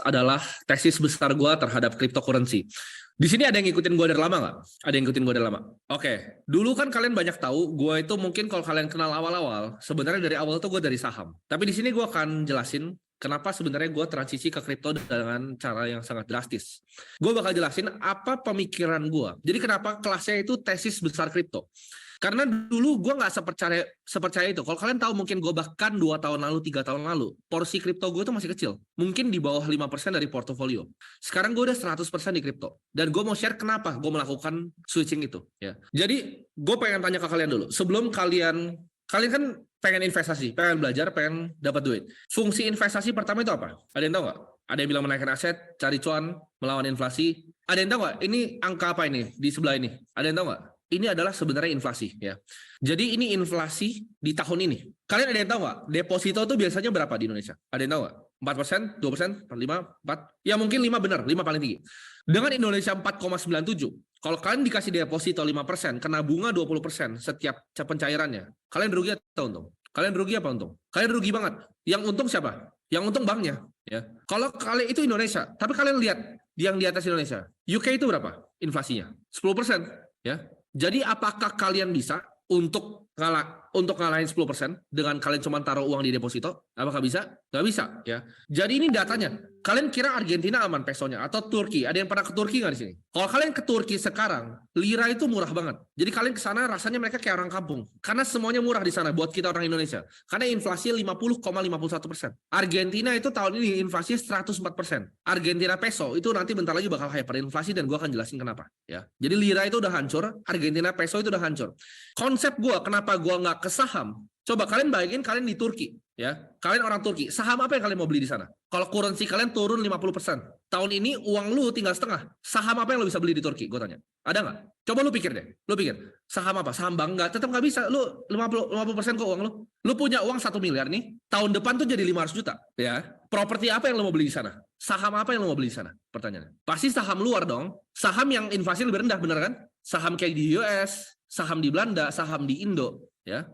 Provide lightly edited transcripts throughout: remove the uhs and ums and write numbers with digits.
adalah tesis besar gue terhadap cryptocurrency. Di sini ada yang ngikutin gue dari lama nggak? Ada yang ngikutin gue dari lama? Oke, dulu kan kalian banyak tahu, gue itu mungkin kalau kalian kenal awal-awal, sebenarnya dari awal tuh gue dari saham. Tapi di sini gue akan jelasin kenapa sebenarnya gue transisi ke kripto dengan cara yang sangat drastis. Gue bakal jelasin apa pemikiran gue. Jadi kenapa kelasnya itu tesis besar kripto. Karena dulu gue nggak sepercaya itu. Kalau kalian tahu mungkin gue bahkan 2 tahun lalu, 3 tahun lalu, porsi kripto gue tuh masih kecil. Mungkin di bawah 5% dari portofolio. Sekarang gue udah 100% di kripto. Dan gue mau share kenapa gue melakukan switching itu. Ya. Jadi gue pengen tanya ke kalian dulu. Sebelum kalian kan pengen investasi, pengen belajar, pengen dapat duit. Fungsi investasi pertama itu apa? Ada yang tahu nggak? Ada yang bilang menaikkan aset, cari cuan, melawan inflasi. Ada yang tahu nggak? Ini angka apa ini di sebelah ini? Ada yang tahu nggak? Ini adalah sebenarnya inflasi ya. Jadi ini inflasi di tahun ini. Kalian ada yang tahu nggak? Deposito itu biasanya berapa di Indonesia? Ada yang tahu nggak? 4%, 2%, 5, 4? Ya mungkin 5 benar, 5 paling tinggi. Dengan Indonesia 4,97, kalau kalian dikasih deposito 5%, kena bunga 20% setiap pencairannya, kalian rugi atau untung? Kalian rugi apa untung? Kalian rugi banget. Yang untung siapa? Yang untung banknya. Ya. Kalau kalian itu Indonesia, tapi kalian lihat yang di atas Indonesia, UK itu berapa inflasinya? 10%. Ya. Jadi apakah kalian bisa untuk ngalahin 10% dengan kalian cuma taruh uang di deposito? Apakah bisa? Nggak bisa ya. Jadi ini datanya. Kalian kira Argentina aman pesonya atau Turki? Ada yang pernah ke Turki nggak di sini? Kalau kalian ke Turki sekarang, lira itu murah banget. Jadi kalian ke sana rasanya mereka kayak orang kampung. Karena semuanya murah di sana buat kita orang Indonesia. Karena inflasi 50,51%. Argentina itu tahun ini inflasi 104%. Argentina peso itu nanti bentar lagi bakal hyperinflasi dan gue akan jelasin kenapa. Ya. Jadi lira itu udah hancur, Argentina peso itu udah hancur. Konsep gue kenapa gue nggak ke saham? Coba kalian bayangin kalian di Turki, ya. Kalian orang Turki, saham apa yang kalian mau beli di sana? Kalau currency kalian turun 50%. Tahun ini uang lu tinggal setengah. Saham apa yang lu bisa beli di Turki? Gue tanya. Ada nggak? Coba lu pikir deh. Lu pikir. Saham apa? Saham bank nggak? Tetap nggak bisa. Lu 50% kok uang lu. Lu punya uang 1 miliar nih. Tahun depan tuh jadi 500 juta. Ya. Properti apa yang lu mau beli di sana? Saham apa yang lu mau beli di sana? Pertanyaannya. Pasti saham luar dong. Saham yang inflasi lebih rendah, bener kan? Saham kayak di US, saham di Belanda, saham di Indo. Ya.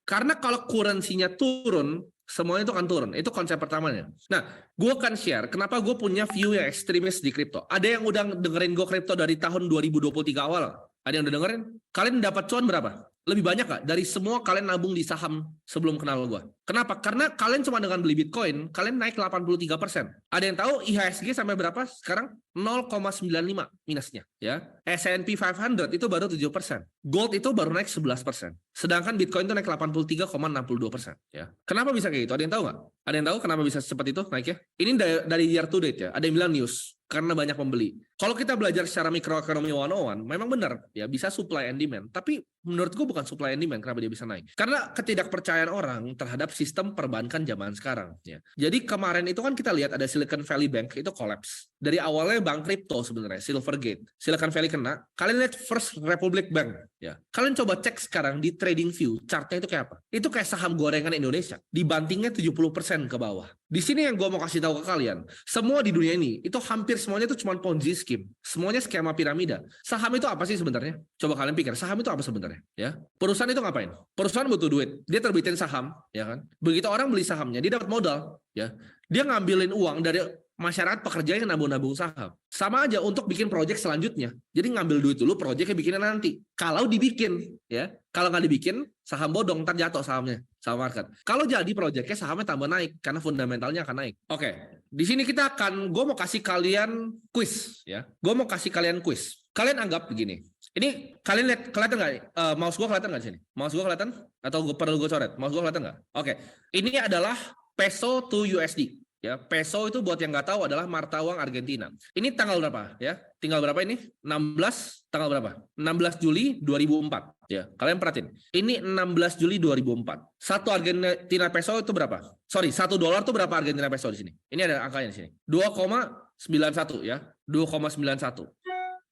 Karena kalau currency-nya turun, semuanya itu akan turun. Itu konsep pertamanya. Nah, gue akan share kenapa gue punya view yang ekstremis di kripto. Ada yang udah dengerin gue kripto dari tahun 2023 awal? Ada yang udah dengerin? Kalian dapat cuan berapa? Lebih banyak gak? Dari semua kalian nabung di saham sebelum kenal gue. Kenapa? Karena kalian cuma dengan beli Bitcoin, kalian naik 83%. Ada yang tahu IHSG sampai berapa sekarang? 0,95 minusnya. Ya. S&P 500 itu baru 7%. Gold itu baru naik 11%. Sedangkan Bitcoin itu naik 83,62%. Ya. Kenapa bisa kayak gitu? Ada yang tahu nggak? Ada yang tahu kenapa bisa seperti itu naiknya? Ini dari year to date ya. Ada yang bilang news. Karena banyak pembeli. Kalau kita belajar secara mikroekonomi 101, memang benar ya bisa supply and demand. Tapi menurut gue bukan supply and demand kenapa dia bisa naik. Karena ketidakpercayaan orang terhadap sistem perbankan zaman sekarang. Ya. Jadi kemarin itu kan kita lihat ada Silicon Valley Bank itu collapse. Dari awalnya bank kripto sebenarnya, Silvergate. Silicon Valley kena. Kalian lihat First Republic Bank. Ya. Kalian coba cek sekarang di TradingView, chartnya itu kayak apa? Itu kayak saham gorengan Indonesia. Dibantingnya 70% ke bawah. Di sini yang gue mau kasih tahu ke kalian, semua di dunia ini itu hampir semuanya itu cuma Ponzi scheme, semuanya skema piramida. Saham itu apa sih sebenarnya? Coba kalian pikir, saham itu apa sebenarnya? Ya, perusahaan itu ngapain? Perusahaan butuh duit, dia terbitin saham, ya kan? Begitu orang beli sahamnya, dia dapat modal, ya. Dia ngambilin uang dari masyarakat pekerja yang nabung-nabung saham. Sama aja untuk bikin proyek selanjutnya. Jadi ngambil duit dulu, proyeknya bikinnya nanti. Kalau dibikin, ya. Kalau nggak dibikin, saham bodong, ntar jatuh sahamnya, saham market. Kalau jadi proyeknya, sahamnya tambah naik, karena fundamentalnya akan naik. Oke, di sini gue mau kasih kalian quiz, ya. Gue mau kasih kalian quiz. Kalian anggap begini. Ini kalian lihat, kelihatan nggak? Mouse gue kelihatan nggak di sini? Mouse gue kelihatan? Atau perlu gue coret? Mouse gue kelihatan nggak? Oke, ini adalah peso to USD. Ya, peso itu buat yang nggak tahu adalah mata uang Argentina. Ini tanggal berapa? Ya, tinggal berapa ini? 16 tanggal berapa? 16 Juli 2004. Ya, kalian perhatiin. Ini 16 Juli 2004. Satu Argentina peso itu berapa? Sorry, $1 itu berapa Argentina peso di sini? Ini ada angkanya di sini. 2,91 ya. 2,91.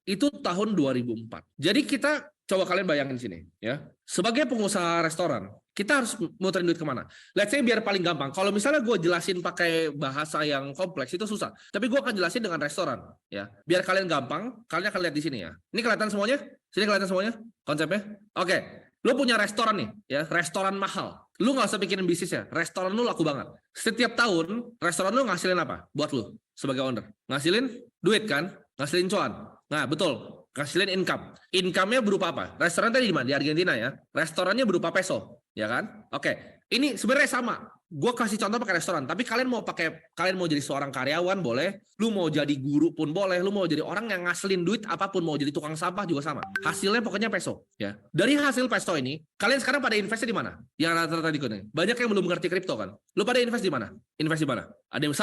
Itu tahun 2004. Jadi kita coba kalian bayangin sini ya. Sebagai pengusaha restoran, kita harus muterin duit kemana? Let's say biar paling gampang. Kalau misalnya gue jelasin pakai bahasa yang kompleks itu susah. Tapi gue akan jelasin dengan restoran, ya. Biar kalian gampang, kalian akan lihat di sini ya. Ini kelihatan semuanya? Sini kelihatan semuanya? Konsepnya? Oke. Lu punya restoran nih, ya. Restoran mahal. Lu nggak usah pikirin bisnisnya. Restoran lu laku banget. Setiap tahun, restoran lu ngasilin apa? Buat lu. sebagai owner? Ngasilin duit kan? Ngasilin cuan. Nah, betul. Ngasilin income. Income-nya berupa apa? Restoran tadi di mana? Di Argentina ya. Restorannya berupa peso, ya kan? Oke. Ini sebenarnya sama. Gue kasih contoh pakai restoran, tapi kalian mau jadi seorang karyawan boleh, lu mau jadi guru pun boleh, lu mau jadi orang yang ngasilin duit apapun, mau jadi tukang sampah juga sama. Hasilnya pokoknya peso, ya. Dari hasil peso ini, kalian sekarang pada investnya di mana? Yang rata-rata di kuning. Banyak yang belum mengerti kripto kan? Lu pada invest di mana? Invest di mana? Ada yang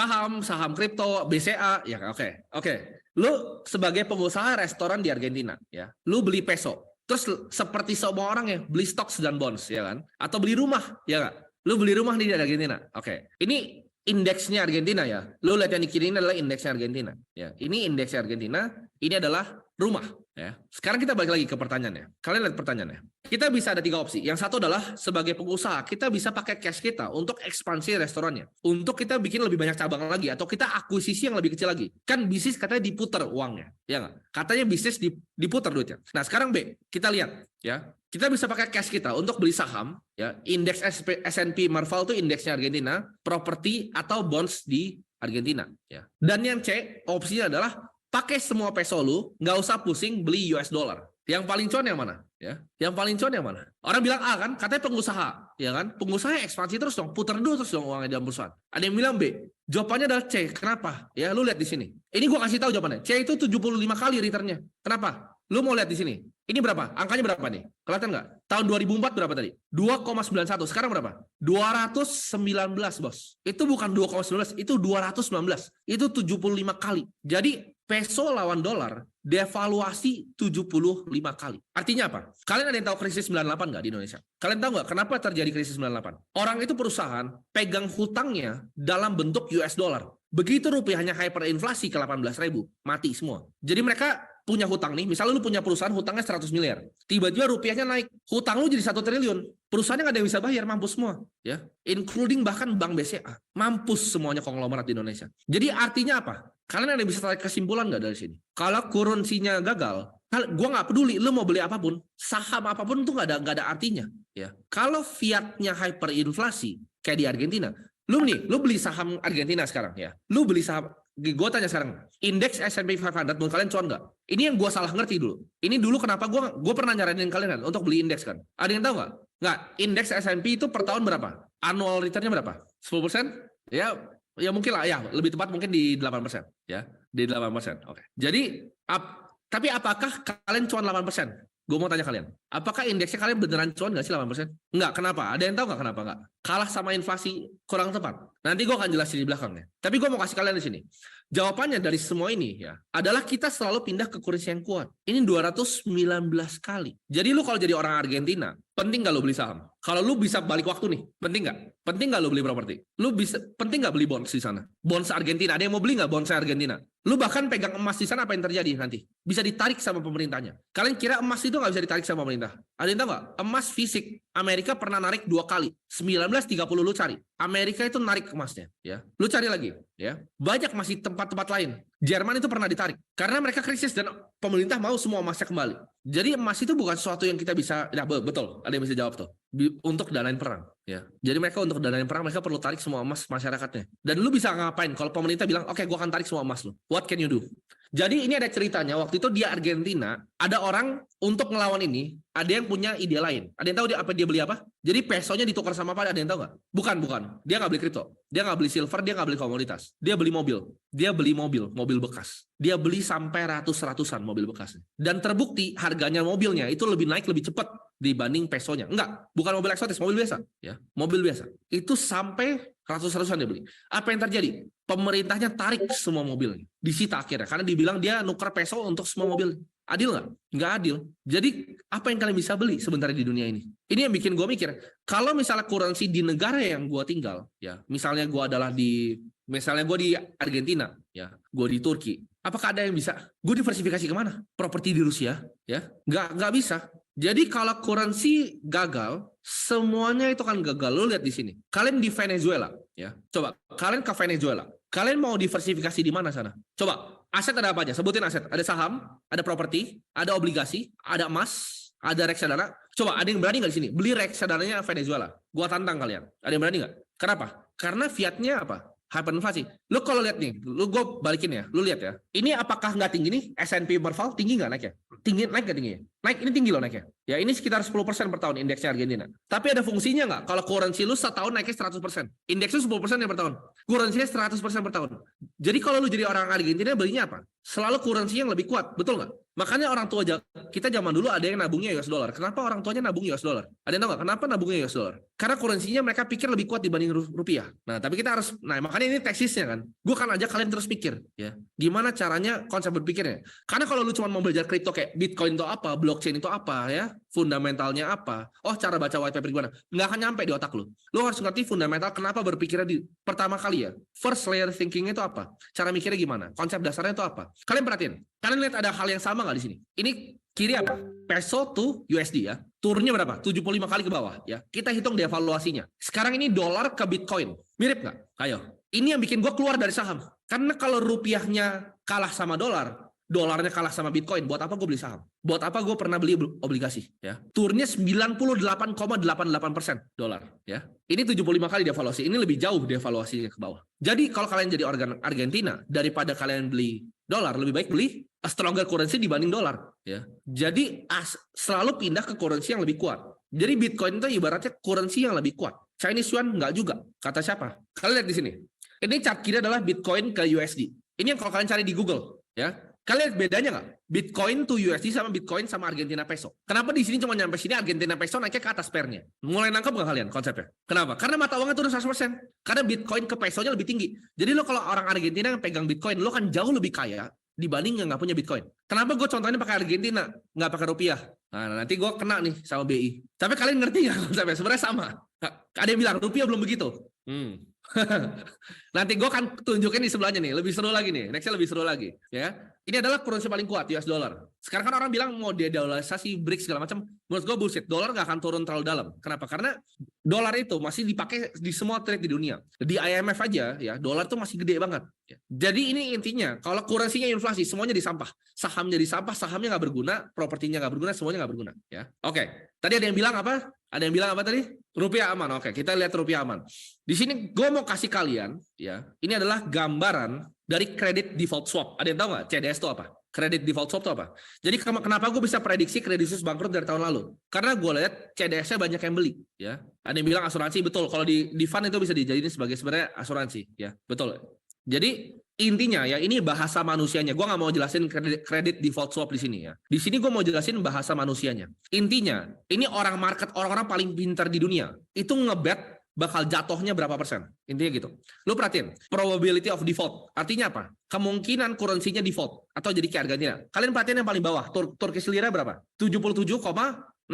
saham kripto, BCA, ya oke. Lu sebagai pengusaha restoran di Argentina, ya. Lu beli peso. Terus seperti semua orang ya, beli stocks dan bonds, ya kan? Atau beli rumah, ya nggak? Lu beli rumah di Argentina. Oke. Ini indeksnya Argentina ya. Lu lihat yang di kiri ini adalah indeksnya Argentina. Ya. Ini indeksnya Argentina, ini adalah rumah. Ya. Sekarang kita balik lagi ke pertanyaannya. Kalian lihat pertanyaannya. Kita bisa ada 3 opsi. Yang satu adalah sebagai pengusaha, kita bisa pakai cash kita untuk ekspansi restorannya. Untuk kita bikin lebih banyak cabang lagi. Atau kita akuisisi yang lebih kecil lagi. Kan bisnis katanya diputer uangnya. Ya nggak? Katanya bisnis diputer duitnya. Nah sekarang B, kita lihat. Ya, kita bisa pakai cash kita untuk beli saham, ya, indeks S&P Marval itu indeksnya Argentina, properti atau bonds di Argentina, ya. Dan yang C, opsinya adalah pakai semua peso lu, nggak usah pusing beli US dollar. Yang paling cuan yang mana? Ya, yang paling cuan yang mana? Orang bilang A kan, katanya pengusaha, ya kan? Pengusaha ekspansi terus dong, putar dulu terus dong uangnya dalam perusahaan. Ada yang bilang B, jawabannya adalah C. Kenapa? Ya, lu lihat di sini. Ini gua kasih tahu jawabannya. C itu 75 kali returnnya. Kenapa? Lu mau lihat di sini. Ini berapa? Angkanya berapa nih? Kelihatan nggak? Tahun 2004 berapa tadi? 2,91. Sekarang berapa? 219, bos. Itu bukan 2,19, itu 219. Itu 75 kali. Jadi peso lawan dolar devaluasi 75 kali. Artinya apa? Kalian ada yang tahu krisis 98 nggak di Indonesia? Kalian tahu nggak kenapa terjadi krisis 98? Orang itu perusahaan pegang hutangnya dalam bentuk US dollar. Begitu rupiahnya hyperinflasi ke 18.000, mati semua. Jadi mereka punya hutang nih, misalnya lu punya perusahaan hutangnya 100 miliar, tiba-tiba rupiahnya naik, hutang lu jadi 1 triliun, perusahaannya nggak ada yang bisa bayar, mampus semua, ya, including bahkan Bank BCA, mampus semuanya konglomerat di Indonesia. Jadi artinya apa? Kalian ada yang bisa tarik kesimpulan nggak dari sini? Kalau currency-nya gagal, gue nggak peduli, lu mau beli apapun, saham apapun tuh nggak ada artinya, ya. Kalau fiatnya hyperinflasi kayak di Argentina, lu beli saham Argentina sekarang, ya, lu beli saham. Gue tanya sekarang, indeks S&P 500 menurut kalian cuan nggak? Ini yang gue salah ngerti dulu. Ini dulu kenapa gue pernah nyaranin kalian kan untuk beli indeks kan? Ada yang tahu nggak? Nggak. Indeks S&P itu per tahun berapa? Annual return-nya berapa? 10%? Ya mungkin lah. Ya lebih tepat mungkin di 8%. Ya di 8%. Oke. Jadi tapi apakah kalian cuan 8%? Gue mau tanya kalian, apakah indeksnya kalian beneran cuan nggak sih 8%? Nggak, kenapa? Ada yang tahu nggak kenapa nggak? Kalah sama inflasi kurang tepat. Nanti gue akan jelasin di belakangnya. Tapi gue mau kasih kalian di sini. Jawabannya dari semua ini ya adalah kita selalu pindah ke kursi yang kuat. Ini 219 kali. Jadi lu kalau jadi orang Argentina, penting nggak lu beli saham? Kalau lu bisa balik waktu nih, penting nggak? Penting nggak lu beli properti? Penting nggak beli bonds di sana? Bonds Argentina, ada yang mau beli nggak bonds Argentina? Lu bahkan pegang emas di sana, apa yang terjadi nanti? Bisa ditarik sama pemerintahnya. Kalian kira emas itu nggak bisa ditarik sama pemerintah? Ada yang tahu nggak? Emas fisik, Amerika pernah narik 2 kali. 1930 lu cari. Amerika itu narik emasnya, ya. Lu cari lagi, ya. Banyak masih tempat-tempat lain. Jerman itu pernah ditarik karena mereka krisis dan pemerintah mau semua emasnya kembali. Jadi emas itu bukan sesuatu yang kita bisa, ya betul, ada yang bisa jawab tuh. Untuk danain perang, ya. Jadi mereka untuk danain perang mereka perlu tarik semua emas masyarakatnya. Dan lu bisa ngapain kalau pemerintah bilang, "Oke, gua akan tarik semua emas lu." What can you do? Jadi ini ada ceritanya, waktu itu di Argentina, ada orang untuk ngelawan ini, ada yang punya ide lain. Ada yang tahu dia beli apa? Jadi pesonya ditukar sama apa? Ada yang tahu nggak? Bukan. Dia nggak beli kripto. Dia nggak beli silver, dia nggak beli komoditas. Dia beli mobil. Dia beli mobil bekas. Dia beli sampai ratusan mobil bekas. Dan terbukti harganya mobilnya itu lebih naik, lebih cepat dibanding pesonya. Enggak, bukan mobil eksotis, mobil biasa. Ya, mobil biasa. Itu sampai ratusan dia beli. Apa yang terjadi? Pemerintahnya tarik semua mobilnya. Disita akhirnya. Karena dibilang dia nuker peso untuk semua mobil. Adil nggak? Nggak adil. Jadi apa yang kalian bisa beli sebenarnya di dunia ini? Ini yang bikin gue mikir. Kalau misalnya currency di negara yang gue tinggal, ya, misalnya gue di Argentina, ya, gue di Turki. Apakah ada yang bisa? Gue diversifikasi kemana? Properti di Rusia, ya? Nggak bisa. Jadi kalau currency gagal, semuanya itu kan gagal. Lo lihat di sini. Kalian di Venezuela, ya. Coba kalian ke Venezuela. Kalian mau diversifikasi di mana sana? Coba, aset ada apa aja? Sebutin aset. Ada saham, ada properti, ada obligasi, ada emas, ada reksadana. Coba ada yang berani nggak di sini? Beli reksadananya Venezuela. Gua tantang kalian. Ada yang berani nggak? Kenapa? Karena fiatnya apa? hyperinflasi. Lu kalau lihat nih, gue balikin ya, lu lihat ya. Ini apakah nggak tinggi nih? S&P Merval tinggi nggak naiknya? Tinggi, naik nggak tingginya? Naik, ini tinggi loh naiknya. Ya ini sekitar 10% per tahun indeksnya Argentina. Tapi ada fungsinya nggak? Kalau currency lu setahun naiknya 100%. Indeks lu 10% ya per tahun. Currency-nya 100% per tahun. Jadi kalau lu jadi orang Argentina belinya apa? Selalu currency yang lebih kuat, betul nggak? Makanya orang tua kita zaman dulu ada yang nabungnya US dollar. Kenapa orang tuanya nabung US dollar? Ada yang tahu nggak? Kenapa nabungnya US dollar? Karena currency-nya mereka pikir lebih kuat dibanding rupiah. Nah, tapi kita harus, makanya ini teksisnya kan. Gue kan ajak kalian terus pikir, ya. Gimana caranya konsep berpikirnya? Karena kalau lu cuma mau belajar kripto kayak Bitcoin itu apa, blockchain itu apa, ya, fundamentalnya apa, cara baca white paper gimana, nggak akan nyampe di otak lu. Lu harus ngerti fundamental kenapa berpikirnya di pertama kali ya. First layer thinking itu apa? Cara mikirnya gimana? Konsep dasarnya itu apa? Kalian perhatiin. Kalian lihat ada hal yang sama nggak di sini? Ini kiri apa? Peso to USD ya. Turunnya berapa? 75 kali ke bawah ya. Kita hitung devaluasinya. Sekarang ini dolar ke Bitcoin. Mirip nggak? Ayo. Ini yang bikin gue keluar dari saham. Karena kalau rupiahnya kalah sama dolar, dolarnya kalah sama Bitcoin, buat apa gue beli saham? Buat apa gue pernah beli obligasi? Ya, turunnya 98,88% dolar. Ya, ini 75 kali devaluasi. Ini lebih jauh devaluasinya ke bawah. Jadi kalau kalian jadi organ Argentina, daripada kalian beli dolar, lebih baik beli a stronger currency dibanding dolar. Ya, jadi selalu pindah ke currency yang lebih kuat. Jadi Bitcoin itu ibaratnya currency yang lebih kuat. Chinese yuan nggak juga. Kata siapa? Kalian lihat di sini. Ini chart kiri adalah Bitcoin ke USD. Ini yang kalau kalian cari di Google, ya. Kalian lihat bedanya nggak? Bitcoin to USD sama Bitcoin sama Argentina peso. Kenapa di sini cuma nyampe sini Argentina peso naiknya ke atas pairnya? Mulai nangkep nggak kalian konsepnya? Kenapa? Karena mata uangnya turun 100%. Karena Bitcoin ke pesonya lebih tinggi. Jadi lo kalau orang Argentina yang pegang Bitcoin, lo kan jauh lebih kaya dibanding yang nggak punya Bitcoin. Kenapa gue contohnya pakai Argentina, nggak pakai rupiah? Nah, nanti gue kena nih sama BI. Tapi kalian ngerti nggak konsepnya? Sebenarnya sama. Ada yang bilang rupiah belum begitu. Nanti gue akan tunjukin di sebelahnya nih, lebih seru lagi nih, nextnya lebih seru lagi, ya. Ini adalah currency paling kuat, US dollar. Sekarang kan orang bilang mau dedolarisasi, BRICS segala macam. Menurut gue bullshit, dolar nggak akan turun terlalu dalam. Kenapa? Karena dolar itu masih dipakai di semua trade di dunia. Di IMF aja, ya, dolar tuh masih gede banget. Ya. Jadi ini intinya, kalau currency-nya inflasi, semuanya disampah. Sahamnya disampah, sahamnya nggak berguna, propertinya nggak berguna, semuanya nggak berguna. Ya, oke. Tadi ada yang bilang apa? Ada yang bilang apa tadi? Rupiah aman. Oke, kita lihat rupiah aman. Di sini gue mau kasih kalian, ya, ini adalah gambaran dari credit default swap. Ada yang tahu nggak CDS itu apa? Credit default swap itu apa? Jadi kenapa gue bisa prediksi Credit Suisse bangkrut dari tahun lalu? Karena gue lihat CDS-nya banyak yang beli. Ya, ada yang bilang asuransi, betul. Kalau di fund itu bisa dijadiin sebagai sebenarnya asuransi. Ya, betul. Jadi intinya ya ini bahasa manusianya. Gue nggak mau jelasin credit default swap di sini ya. Di sini gue mau jelasin bahasa manusianya. Intinya ini orang market, orang-orang paling pintar di dunia itu ngebet bakal jatuhnya berapa persen. Intinya gitu. Lu perhatiin, probability of default. Artinya apa? Kemungkinan currency-nya default atau jadi kayak Argentina. Kalian perhatiin yang paling bawah, Turkish lira berapa? 77,66%.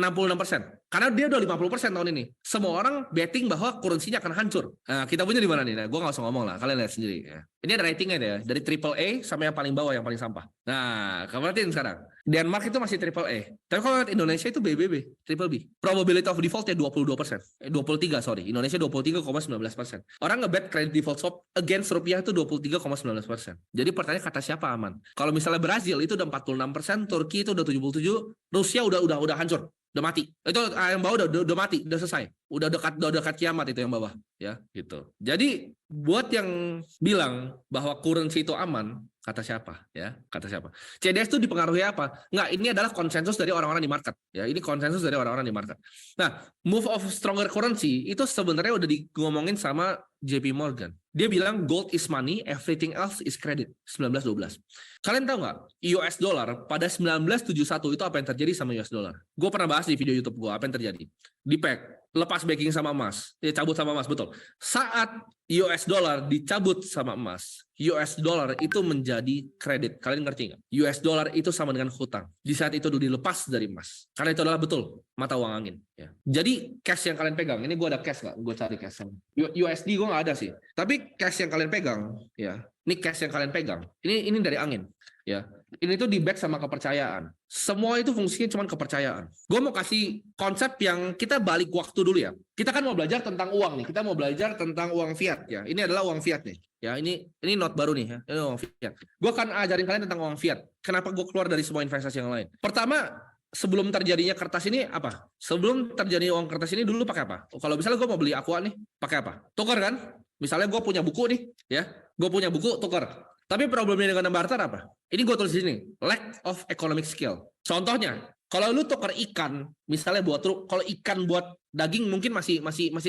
Karena dia udah 50% tahun ini. Semua orang betting bahwa currency-nya akan hancur. Nah, kita punya di mana nih? Nah, gue nggak usah ngomong lah. Kalian lihat sendiri. Ya. Ini ada ratingnya ya. Dari AAA sampai yang paling bawah, yang paling sampah. Nah, kamu perhatiin sekarang. Denmark itu masih AAA. Tapi kalau lihat Indonesia itu BBB, triple B. Probability of default-nya 22%. 23, sorry. Indonesia 23,19%. Orang ngebet credit default swap against rupiah itu 23,19%. Jadi pertanyaan kata siapa aman? Kalau misalnya Brazil itu udah 46%, Turki itu udah 77%, Rusia udah hancur. Udah mati. Itu yang bawah udah mati, udah selesai. Udah dekat kiamat itu yang bawah, ya, gitu. Jadi buat yang bilang bahwa currency itu aman, kata siapa, ya? Kata siapa? CDS itu dipengaruhi apa? Nggak, ini adalah konsensus dari orang-orang di market, ya. Ini konsensus dari orang-orang di market. Nah, move of stronger currency itu sebenarnya udah ngomongin sama JP Morgan. Dia bilang gold is money, everything else is credit. 1912. Kalian tahu nggak? US dollar pada 1971 itu apa yang terjadi sama US dollar? Gue pernah bahas di video YouTube gue apa yang terjadi. Di peg, lepas backing sama emas, cabut sama emas, betul. Saat US dollar dicabut sama emas, US dollar itu menjadi kredit. Kalian ngerti nggak? US dollar itu sama dengan hutang. Di saat itu dilepas dari emas. Karena itu adalah betul mata uang angin. Ya. Jadi cash yang kalian pegang, ini gue ada cash nggak? Gue cari cash. USD gue nggak ada sih. Tapi cash yang kalian pegang, ya, ini cash yang kalian pegang. Ini dari angin. Ya, ini tuh di back sama kepercayaan. Semua itu fungsinya cuma kepercayaan. Gue mau kasih konsep yang kita balik waktu dulu ya. Kita kan mau belajar tentang uang nih. Kita mau belajar tentang uang fiat ya. Ini adalah uang fiat nih. Ya, ini note baru nih ya. Ini uang fiat. Gue akan ajarin kalian tentang uang fiat. Kenapa gue keluar dari semua investasi yang lain? Pertama, sebelum terjadinya kertas ini apa? Sebelum terjadi uang kertas ini dulu pakai apa? Kalau misalnya gue mau beli aqua nih, pakai apa? Tukar kan? Misalnya gue punya buku nih, ya, gue punya buku tukar. Tapi problemnya dengan barter apa? Ini gue tulis di sini, lack of economic skill. Contohnya, kalau lu tukar ikan, misalnya kalau ikan buat daging mungkin masih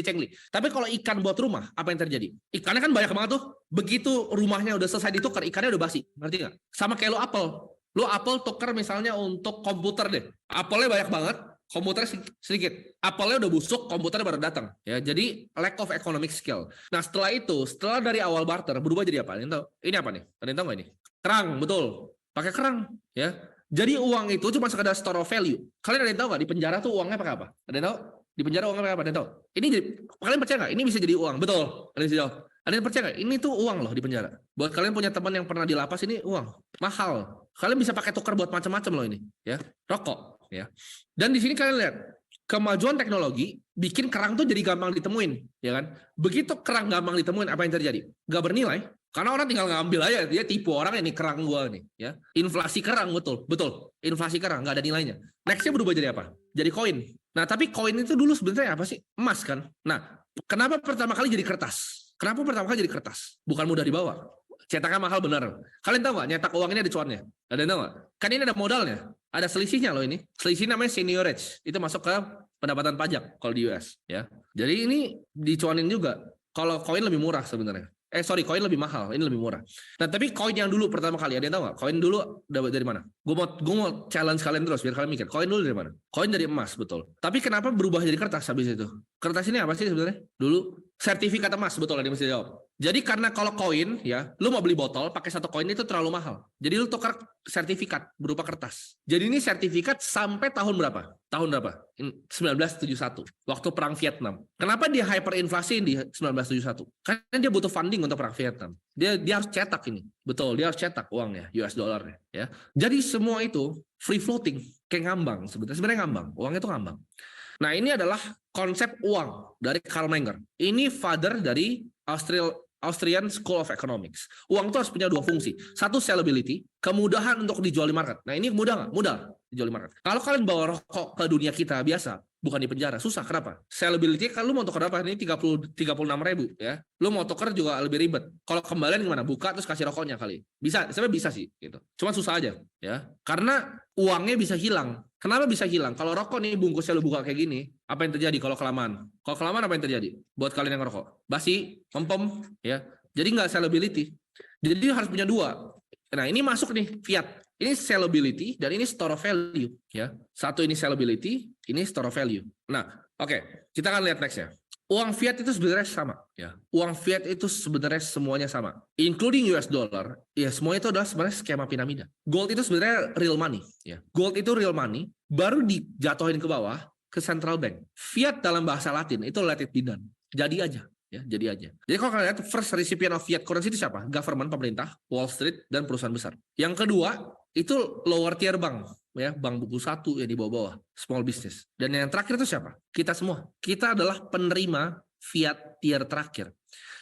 cengli. Tapi kalau ikan buat rumah, apa yang terjadi? Ikannya kan banyak banget tuh. Begitu rumahnya udah selesai ditukar, ikannya udah basi. Ngerti nggak? Sama kayak lu apel. Lu apel tukar misalnya untuk komputer deh. Apelnya banyak banget, komputer sedikit. Apelnya udah busuk, komputernya baru datang. Ya, jadi lack of economic skill. Nah, setelah itu, setelah dari awal barter berubah jadi apa? Tahu? Ini apa nih? Kalian tahu nggak ini? Kerang, betul. Pakai kerang, ya. Jadi uang itu cuma sekadar store of value. Kalian ada yang tahu nggak di penjara tuh uangnya pakai apa? Ada yang tahu? Di penjara uangnya pakai apa? Ada yang tahu? Ini jadi, kalian percaya nggak? Ini bisa jadi uang, betul. Kalian bisa jawab. Ada yang percaya nggak? Ini tuh uang loh di penjara. Buat kalian punya teman yang pernah di lapas, ini uang mahal. Kalian bisa pakai tukar buat macam-macam loh ini, ya. Rokok, ya. Dan di sini kalian lihat kemajuan teknologi bikin kerang tuh jadi gampang ditemuin, ya kan? Begitu kerang gampang ditemuin, apa yang terjadi? Gak bernilai, karena orang tinggal ngambil aja, dia tipu orang ini kerang gua nih, ya. Inflasi kerang, betul. Inflasi kerang nggak ada nilainya. Nextnya berubah jadi apa? Jadi koin. Nah, tapi koin itu dulu sebenarnya apa sih? Emas kan? Nah, kenapa pertama kali jadi kertas? Kenapa pertama kali jadi kertas? Bukan mudah dibawa. Cetaknya mahal benar. Kalian tahu nggak? Nyetak uang ini ada cuannya. Ada yang tahu nggak? Kan ini ada modalnya. Ada selisihnya loh ini. Selisih namanya seniorage. Itu masuk ke pendapatan pajak kalau di US. Ya. Jadi ini dicuanin juga. Kalau koin lebih murah sebenarnya. Koin lebih mahal. Ini lebih murah. Nah, tapi koin yang dulu pertama kali, ada yang tahu nggak? Koin dulu dari mana? Gue mau challenge kalian terus biar kalian mikir. Koin dulu dari mana? Koin dari emas, betul. Tapi kenapa berubah jadi kertas habis itu? Kertas ini apa sih sebenarnya? Dulu sertifikat emas, betul, ada yang mesti jawab. Jadi karena kalau koin, ya, lu mau beli botol pakai satu koin itu terlalu mahal. Jadi lu tukar sertifikat berupa kertas. Jadi ini sertifikat sampai tahun berapa? Tahun berapa? 1971, waktu perang Vietnam. Kenapa dia hyperinflasi di 1971? Karena dia butuh funding untuk perang Vietnam. Dia harus cetak ini. Betul, dia harus cetak uangnya, US dollarnya, ya. Jadi semua itu free floating, kayak ngambang sebenarnya ngambang. Uangnya itu ngambang. Nah, ini adalah konsep uang dari Karl Menger. Ini father dari Austrian School of Economics. Uang itu harus punya dua fungsi. Satu, sellability, kemudahan untuk dijual di market. Nah, ini mudah nggak? Mudah dijual di market. Kalau kalian bawa rokok ke dunia kita biasa, bukan di penjara, susah. Kenapa? Sellability, kalau lu mau tukar apa? Ini 36.000, ya. Lu mau tukar juga lebih ribet. Kalau kembalian gimana? Buka terus kasih rokoknya kali. Bisa, sebenarnya bisa sih, gitu. Cuma susah aja, ya. Karena uangnya bisa hilang. Kenapa bisa hilang? Kalau rokok nih bungkusnya lu buka kayak gini, apa yang terjadi kalau kelamaan? Kalau kelamaan apa yang terjadi? Buat kalian yang ngerokok, basi, mempem, ya. Jadi nggak sellability. Jadi harus punya dua. Nah, ini masuk nih fiat. Ini sellability dan ini store of value, ya. Satu ini sellability, ini store of value. Nah, oke, kita akan lihat nextnya. Uang fiat itu sebenarnya sama, ya. Uang fiat itu sebenarnya semuanya sama, including US dollar. Ya, semuanya itu adalah sebenarnya skema piramida. Gold itu sebenarnya real money, ya. Gold itu real money, baru dijatuhin ke bawah ke central bank. Fiat dalam bahasa Latin itu let it be done. Jadi aja. Ya, jadi aja. Jadi kalau kalian lihat first recipient of fiat currency itu siapa? Government, pemerintah, Wall Street, dan perusahaan besar. Yang kedua itu lower tier bank, ya, bank buku satu yang di bawah-bawah, small business. Dan yang terakhir itu siapa? Kita semua. Kita adalah penerima fiat tier terakhir.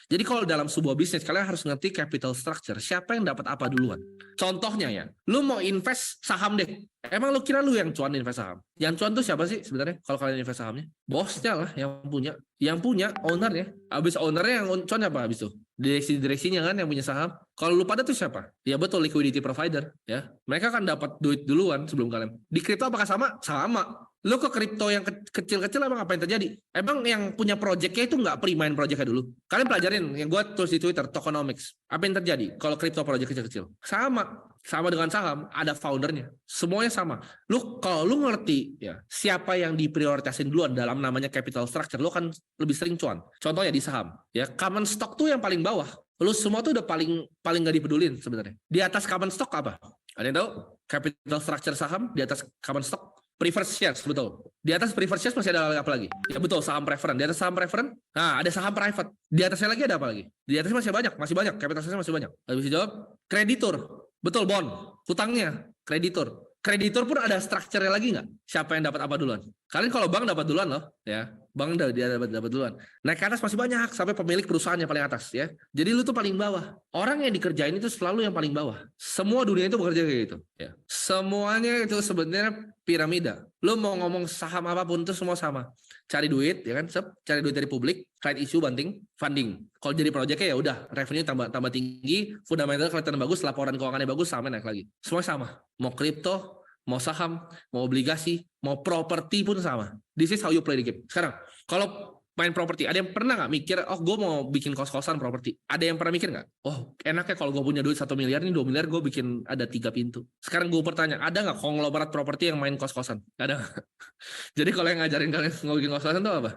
Jadi kalau dalam sebuah bisnis kalian harus ngerti capital structure. Siapa yang dapat apa duluan? Contohnya ya, lu mau invest saham deh. Emang lu kira lu yang cuan invest saham? Yang cuan tuh siapa sih sebenarnya kalau kalian invest sahamnya? Bosnya lah yang punya. Yang punya ownernya. Abis ownernya yang cuan apa abis itu? Direksinya kan yang punya saham. Kalau lu pada tuh siapa? Ya betul, liquidity provider, ya. Mereka kan dapat duit duluan sebelum kalian. Di kripto apakah sama? Sama. Lu ke kripto yang kecil-kecil emang apa yang terjadi? Emang yang punya projectnya itu nggak pre-mine projectnya dulu? Kalian pelajarin yang gue tulis di Twitter, tokenomics. Apa yang terjadi kalau kripto project kecil-kecil? Sama dengan saham, ada foundernya. Semuanya sama. Kalau lu ngerti ya siapa yang diprioritasin duluan dalam namanya capital structure, lu kan lebih sering cuan. Contohnya di saham, ya common stock tuh yang paling bawah. Lu semua tuh udah paling nggak dipedulin sebenarnya. Di atas common stock apa? Ada yang tahu? Capital structure saham di atas common stock. Preferred shares, betul. Di atas preferred shares masih ada apa lagi? Ya betul, saham preference. Di atas saham preference, nah ada saham private. Di atasnya lagi ada apa lagi? Di atasnya masih banyak. Kapitalisasinya masih banyak. Lalu bisa jawab, kreditur. Betul, bond. Hutangnya, kreditur. Kreditur pun ada strukturnya lagi nggak? Siapa yang dapat apa duluan? Kalian kalau bank dapat duluan loh, ya. Bank dia dapat duluan. Naik ke atas masih banyak sampai pemilik perusahaannya paling atas, ya. Jadi lu tuh paling bawah. Orang yang dikerjain itu selalu yang paling bawah. Semua dunia itu bekerja kayak gitu, ya. Semuanya itu sebenarnya piramida. Lu mau ngomong saham apapun itu semua sama. cari duit, ya kan, cari duit dari publik, client issue, banting, funding. Kalau jadi projectnya ya udah, revenue tambah tinggi, fundamental kelihatan bagus, laporan keuangannya bagus, sama naik lagi. Semua sama. Mau kripto, mau saham, mau obligasi, mau properti pun sama. This is how you play the game. Sekarang, kalau main properti, ada yang pernah nggak mikir, oh gue mau bikin kos-kosan properti? Ada yang pernah mikir nggak? Oh enaknya kalau gue punya duit 1 miliar, nih 2 miliar gue bikin ada 3 pintu. Sekarang gue bertanya, ada nggak konglomerat properti yang main kos-kosan? Ada nggak? Jadi kalau yang ngajarin kalian mau bikin kos-kosan itu apa?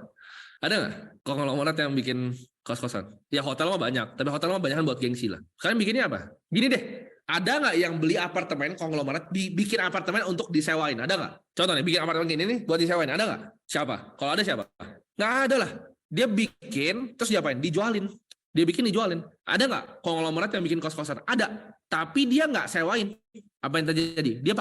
Ada nggak konglomerat yang bikin kos-kosan? Ya hotel mah banyak, tapi hotel mah banyak kan buat gengsi lah. Kalian bikinnya apa? Gini deh, ada nggak yang beli apartemen konglomerat, bikin apartemen untuk disewain? Ada nggak? Contoh nih, bikin apartemen gini nih buat disewain, ada nggak? Siapa? Kalau ada siapa? Nggak ada lah. Dia bikin, terus diapain? Dijualin. Dia bikin, dijualin. Ada nggak konglomerat yang bikin kos-kosan? Ada. Tapi dia nggak sewain. Apa yang terjadi? Dia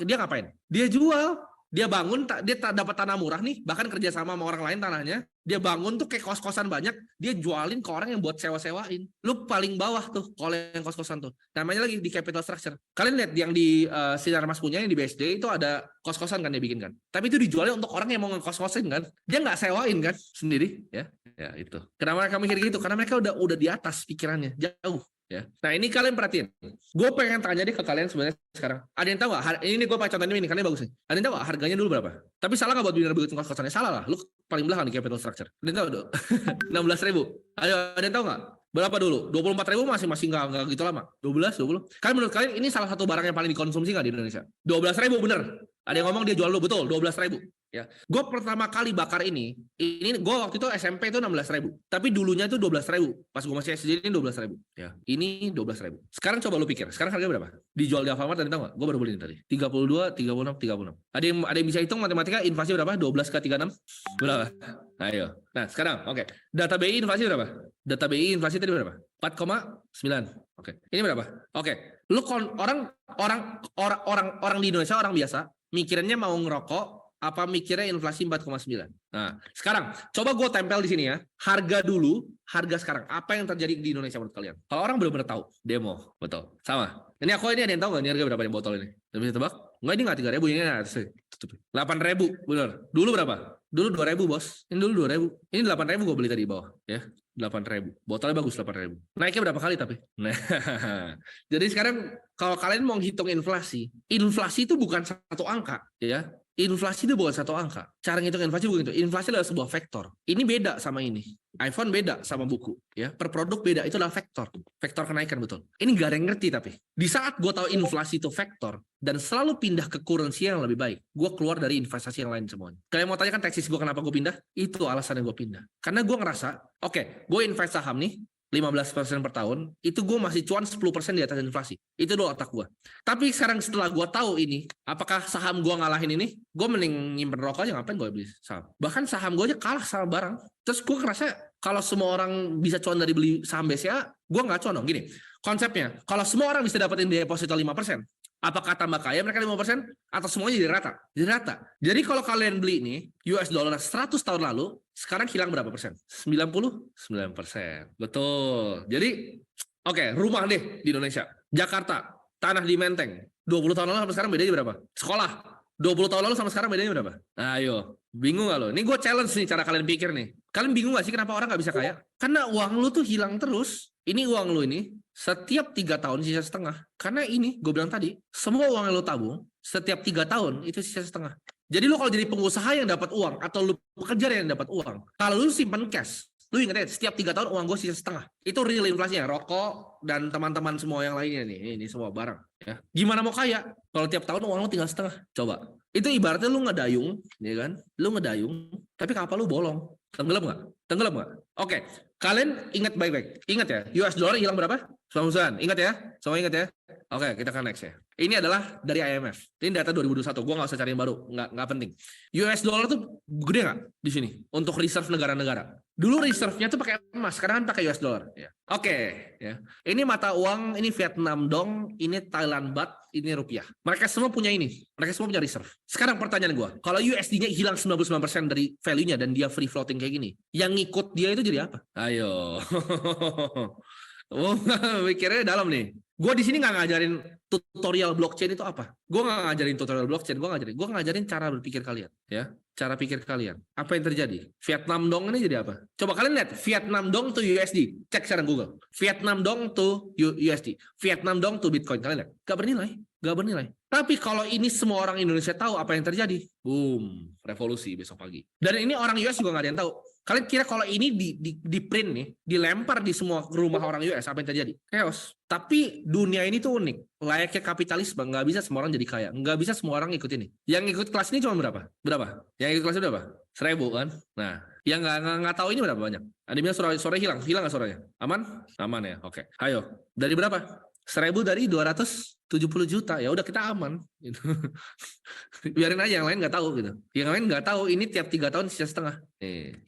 dia ngapain? Dia jual. Dia bangun, dia dapat tanah murah nih, bahkan kerjasama sama orang lain tanahnya, dia bangun tuh kayak kos-kosan banyak, dia jualin ke orang yang buat sewa-sewain. Lu paling bawah tuh, kalau yang kos-kosan tuh. Namanya lagi di capital structure. Kalian lihat yang di Sinar Mas punya, yang di BSD, itu ada kos-kosan kan dia bikin kan. Tapi itu dijualin untuk orang yang mau ngekos-kosin kan. Dia nggak sewain kan, sendiri. Ya itu. Kenapa mereka mikir gitu? Karena mereka udah di atas pikirannya, jauh. Ya. Nah ini kalian perhatiin. Gue pengen tanya deh ke kalian sebenarnya sekarang. Ada yang tahu nggak? Ini gue pakai contohnya ini, karena bagus nih. Ada yang tahu nggak harganya dulu berapa? Tapi salah nggak buat bikin kos-kosannya? Salah lah. Lu paling belakang di capital structure. Ada yang tahu dong? 16.000. Ada yang tahu nggak? Berapa dulu? 24.000 masih nggak gitu lama. 20. Kalian menurut kalian ini salah satu barang yang paling dikonsumsi nggak di Indonesia? 12.000 bener. Ada yang ngomong dia jual lu, betul. 12.000. Ya, gue pertama kali bakar ini gue waktu itu SMP itu 16.000, tapi dulunya itu 12.000. Pas gue masih SD ini 12.000. Ya, ini 12.000. Sekarang coba lu pikir, sekarang harganya berapa? Dijual di Alfamart, tadi tahu nggak? Gue baru beli ini tadi. 32, 36, 36. Ada yang bisa hitung matematika inflasi berapa? 12 ke 36 berapa? Ayo. Nah sekarang, oke. Data BI inflasi berapa? Data BI inflasi tadi berapa? 4,9. Oke. Ini berapa? Oke. Lu orang di Indonesia, orang biasa mikirannya mau ngerokok apa mikirnya inflasi 4,9. Nah, sekarang coba gue tempel di sini ya. Harga dulu, harga sekarang. Apa yang terjadi di Indonesia menurut kalian? Kalau orang benar-benar tahu, demo, betul. Sama. Ini ada yang tahu nggak ini harga berapa nih botol ini? Bisa tebak? Enggak, ini nggak 3.000, ini 8.000, benar. Dulu berapa? Dulu 2.000 bos. Ini dulu 2.000. Ini 8.000 gue beli tadi di bawah, ya. 8.000. Botolnya bagus 8.000. Naiknya berapa kali tapi? Nah, jadi sekarang kalau kalian mau hitung inflasi itu bukan satu angka, ya. Inflasi itu bukan satu angka. Cara ngitung inflasi bukan itu. Inflasi adalah sebuah vektor. Ini beda sama ini. iPhone beda sama buku. Ya, per produk beda. Itu adalah vektor. Vektor kenaikan, betul. Ini gak ada yang ngerti tapi. Di saat gue tahu inflasi itu vektor dan selalu pindah ke currency yang lebih baik, gue keluar dari investasi yang lain semuanya. Kalian mau tanya kan tesis gue kenapa gue pindah? Itu alasannya gue pindah. Karena gue ngerasa, oke, gue invest saham nih, 15% per tahun, itu gue masih cuan 10% di atas inflasi. Itu dulu otak gue. Tapi sekarang setelah gue tahu ini, apakah saham gue ngalahin ini, gue mending nyimpen rokok aja, ngapain gue beli saham. Bahkan saham gue aja kalah sama barang. Terus gue ngerasa, kalau semua orang bisa cuan dari beli saham BCA, gue nggak cuan dong. Gini, konsepnya, kalau semua orang bisa dapetin deposito 5%, apakah tambah kaya mereka 5%? Atau semuanya jadi rata? Jadi rata. Jadi kalau kalian beli ini, US dollar 100 tahun lalu, sekarang hilang berapa persen? 99%. Betul. Jadi, oke, rumah deh di Indonesia. Jakarta, tanah di Menteng. 20 tahun lalu sampai sekarang bedanya berapa? Sekolah. 20 tahun lalu sama sekarang bedanya berapa? Ayo, bingung gak lo? Ini gue challenge nih cara kalian pikir nih. Kalian bingung gak sih kenapa orang gak bisa kaya? Karena uang lu tuh hilang terus. Ini uang lu ini, setiap 3 tahun sisa setengah. Karena ini, gue bilang tadi, semua uang yang lu tabung, setiap 3 tahun itu sisa setengah. Jadi lu kalau jadi pengusaha yang dapat uang, atau lu pekerja yang dapat uang, kalau lu simpan cash, lu ingat ya, setiap 3 tahun uang gue sisa setengah. Itu real inflasinya, rokok dan teman-teman semua yang lainnya nih, ini semua barang. Ya. Gimana mau kaya? Kalau tiap tahun uang lu tinggal setengah. Coba. Itu ibaratnya lu ngedayung, ya kan? Lu ngedayung, tapi kapal lu bolong. Tenggelam nggak? Tenggelam nggak? Oke. Kalian ingat baik-baik. Ingat ya, US dollar hilang berapa? 9%. Ingat ya? Semua ingat ya? Oke, kita akan next ya. Ini adalah dari IMF. Ini data 2021. Gue nggak usah cari yang baru. Nggak penting. US dollar tuh gede nggak di sini? Untuk reserve negara-negara. Dulu reserve-nya tuh pakai emas. Sekarang kan pakai US dollar. Ya. Oke. Ya. Ini mata uang. Ini Vietnam dong. Ini Thailand baht. Ini rupiah. Mereka semua punya ini. Mereka semua punya reserve. Sekarang pertanyaan gue. Kalau USD-nya hilang 99% dari value-nya dan dia free floating kayak gini. Yang ngikut dia itu jadi apa? Ayo. Oh, mikirnya dalam nih. Gue di sini nggak ngajarin tutorial blockchain itu apa? Gue nggak ngajarin tutorial blockchain, gue ngajarin cara berpikir kalian, ya. Cara pikir kalian. Apa yang terjadi? Vietnam dong ini jadi apa? Coba kalian lihat, Vietnam dong to USD. Cek sekarang Google. Vietnam dong to USD. Vietnam dong to Bitcoin. Kalian lihat. Gak bernilai. Gak bernilai. Tapi kalau ini semua orang Indonesia tahu apa yang terjadi, boom, revolusi besok pagi. Dan ini orang US juga gak ada yang tahu. Kalian kira kalau ini di print nih, dilempar di semua rumah orang US, apa yang terjadi? Chaos. Tapi dunia ini tuh unik. Layaknya kapitalisme, nggak bisa semua orang jadi kaya. Nggak bisa semua orang ikut ini. Yang ikut kelas ini cuma berapa? Berapa? Yang ikut kelas ini berapa? 1.000 kan? Nah, yang nggak tahu ini berapa banyak? Ada bilang suara hilang nggak suaranya? Aman? Aman ya. Oke. Ayo. Dari berapa? 1.000 dari 270 juta. Ya udah kita aman. Gitu. Biarin aja yang lain nggak tahu gitu. Yang lain nggak tahu ini tiap 3 tahun sisa setengah.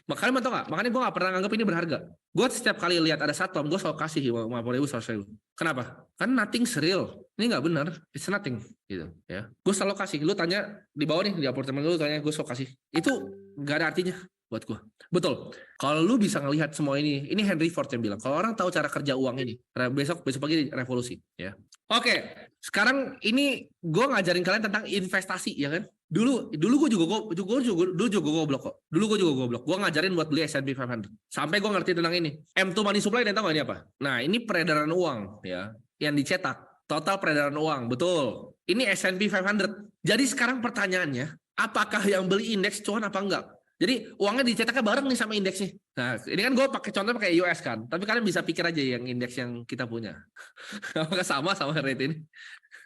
Makanya mau tau nggak? Makanya gue nggak pernah nganggap ini berharga. Gue setiap kali lihat ada Satom, gue selalu kasih 50.000, 100.000. Kenapa? Kan nothing real. Ini nggak benar. It's nothing. Gitu. Ya. Gue selalu kasih. Lu tanya di bawah nih di apartemen lu tanya, gue selalu kasih. Itu nggak ada artinya buat gue. Betul. Kalau lu bisa ngelihat semua ini Henry Ford yang bilang, kalau orang tahu cara kerja uang ini, besok pagi revolusi. Ya. Oke, sekarang ini gue ngajarin kalian tentang investasi, ya kan? Dulu gue juga goblok kok. Dulu gue juga goblok. Gue ngajarin buat beli S&P 500. Sampai gue ngerti tentang ini. M2 money supply, dan tahu nggak ini apa? Nah, ini peredaran uang, ya, yang dicetak. Total peredaran uang, betul. Ini S&P 500. Jadi sekarang pertanyaannya, apakah yang beli indeks cuan apa enggak? Jadi uangnya dicetaknya bareng nih sama indeksnya. Nah, ini kan gue pakai US kan. Tapi kalian bisa pikir aja yang indeks yang kita punya. Apakah sama rate ini?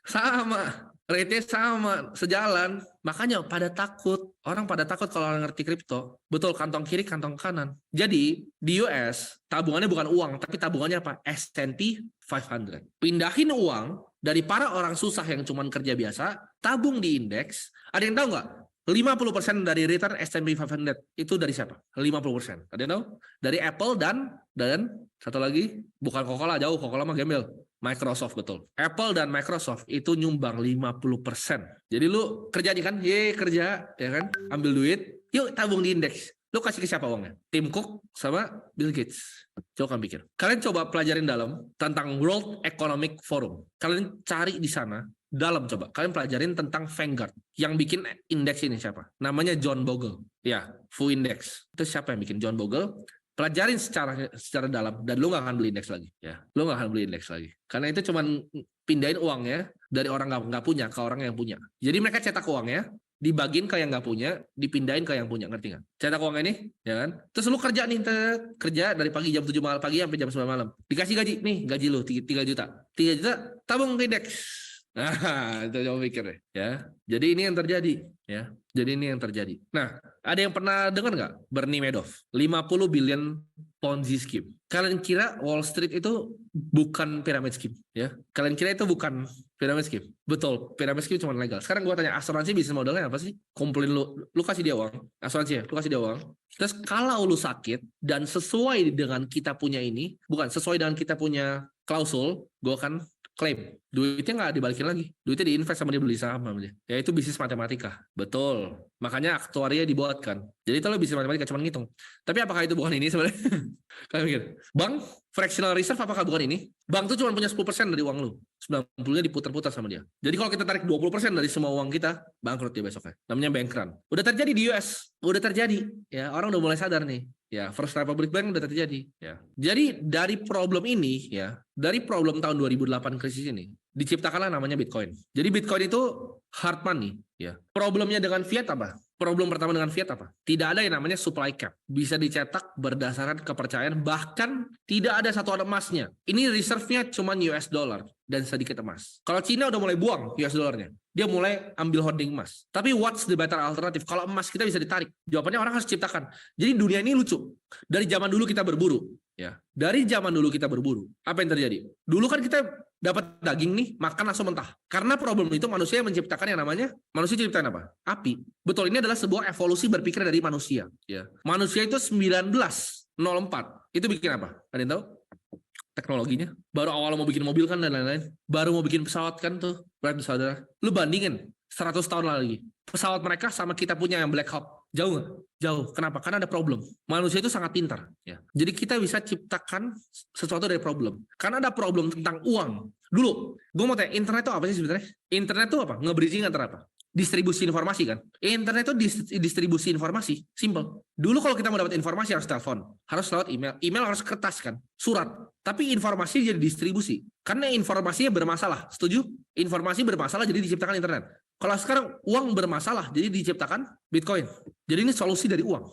Sama. Rate-nya sama, sejalan. Makanya orang pada takut kalau orang ngerti kripto. Betul, kantong kiri, kantong kanan. Jadi di US tabungannya bukan uang, tapi tabungannya apa? S&P 500. Pindahin uang dari para orang susah yang cuma kerja biasa, tabung di indeks. Ada yang tahu nggak? 50% dari return S&P 500 itu dari siapa? 50%. Ada yang tahu? Dari Apple dan satu lagi, bukan Coca-Cola, jauh, Coca-Cola mah gembel. Microsoft, betul. Apple dan Microsoft itu nyumbang 50%. Jadi lu kerja nih kan? Kerja, ya kan? Ambil duit, yuk tabung di indeks. Lu kasih ke siapa uangnya? Tim Cook sama Bill Gates. Coba kalian pikir. Kalian coba pelajarin dalam tentang World Economic Forum. Kalian cari di sana, dalam coba. Kalian pelajarin tentang Vanguard. Yang bikin indeks ini siapa? Namanya John Bogle. Ya, Fu Index. Itu siapa yang bikin? John Bogle. Pelajarin secara dalam, dan lu nggak akan beli indeks lagi. Ya, lu nggak akan beli indeks lagi. Karena itu cuman pindahin uangnya dari orang nggak punya ke orang yang punya. Jadi mereka cetak uangnya, dibagiin ke yang nggak punya, dipindahin ke yang punya, ngerti nggak? Cetak uang ini, ya kan? Terus lu kerja nih, kerja dari pagi jam 7 malam pagi sampai jam 9 malam. Dikasih gaji, nih gaji lu 3 juta. 3 juta, tabung ke indeks. Nah, itu coba pikir deh, ya. Jadi ini yang terjadi, ya. Jadi ini yang terjadi. Nah, ada yang pernah dengar nggak Bernie Madoff? 50 billion Ponzi scheme. Kalian kira Wall Street itu bukan pyramid scheme, ya? Kalian kira itu bukan pyramid scheme? Betul, pyramid scheme cuma legal. Sekarang gua tanya, asuransi bisnis modelnya apa sih? Kumpulin lu kasih dia uang, asuransi ya, lu kasih dia uang. Terus kalau lu sakit dan sesuai dengan kita punya ini, bukan sesuai dengan kita punya klausul, gua akan klaim. Duitnya nggak dibalikin lagi. Duitnya diinvest sama dia, beli saham sama dia. Ya itu bisnis matematika. Betul. Makanya aktuaria dibuatkan. Jadi itu lo bisnis matematika, cuma ngitung. Tapi apakah itu bukan ini sebenarnya? Kalian mikir. Bank, fractional reserve apakah bukan ini? Bank tuh cuma punya 10% dari uang lu. 90-nya diputar-putar sama dia. Jadi kalau kita tarik 20% dari semua uang kita, bangkrut dia besoknya. Namanya bank run. Udah terjadi di US. Udah terjadi. Ya, orang udah mulai sadar nih. Ya, First Republic Bank udah terjadi. Ya. Jadi dari problem ini, ya, dari problem tahun 2008 krisis ini, diciptakanlah namanya Bitcoin. Jadi Bitcoin itu hard money. Ya. Problemnya dengan fiat apa? Problem pertama dengan fiat apa? Tidak ada yang namanya supply cap. Bisa dicetak berdasarkan kepercayaan, bahkan tidak ada satuan emasnya. Ini reserve-nya cuma US dollar dan sedikit emas. Kalau Cina udah mulai buang US dollarnya, dia mulai ambil holding emas. Tapi what's the better alternative? Kalau emas kita bisa ditarik. Jawabannya orang harus ciptakan. Jadi dunia ini lucu. Dari zaman dulu kita berburu. Ya, dari zaman dulu kita berburu. Apa yang terjadi? Dulu kan kita dapat daging nih, makan langsung mentah. Karena problem itu manusia menciptakan yang namanya, manusia ciptakan apa? Api. Betul, ini adalah sebuah evolusi berpikir dari manusia. Ya. Manusia itu 1904. Itu bikin apa? Ada yang tahu? Teknologinya. Baru awal mau bikin mobil kan dan lain-lain. Baru mau bikin pesawat kan tuh. Berat saudara. Lu bandingin 100 tahun lagi. Pesawat mereka sama kita punya yang Black Hawk. Jauh nggak? Jauh. Kenapa? Karena ada problem. Manusia itu sangat pintar. Ya. Jadi kita bisa ciptakan sesuatu dari problem. Karena ada problem tentang uang. Dulu, gue mau tanya, internet itu apa sih sebenarnya? Internet itu apa? Nge-bridging antara apa? Distribusi informasi kan? Internet itu distribusi informasi, simple. Dulu kalau kita mau dapat informasi harus telepon, harus lewat email, email harus kertas kan, surat. Tapi informasi jadi distribusi, karena informasinya bermasalah. Setuju? Informasi bermasalah jadi diciptakan internet. Kalau sekarang uang bermasalah jadi diciptakan Bitcoin. Jadi ini solusi dari uang.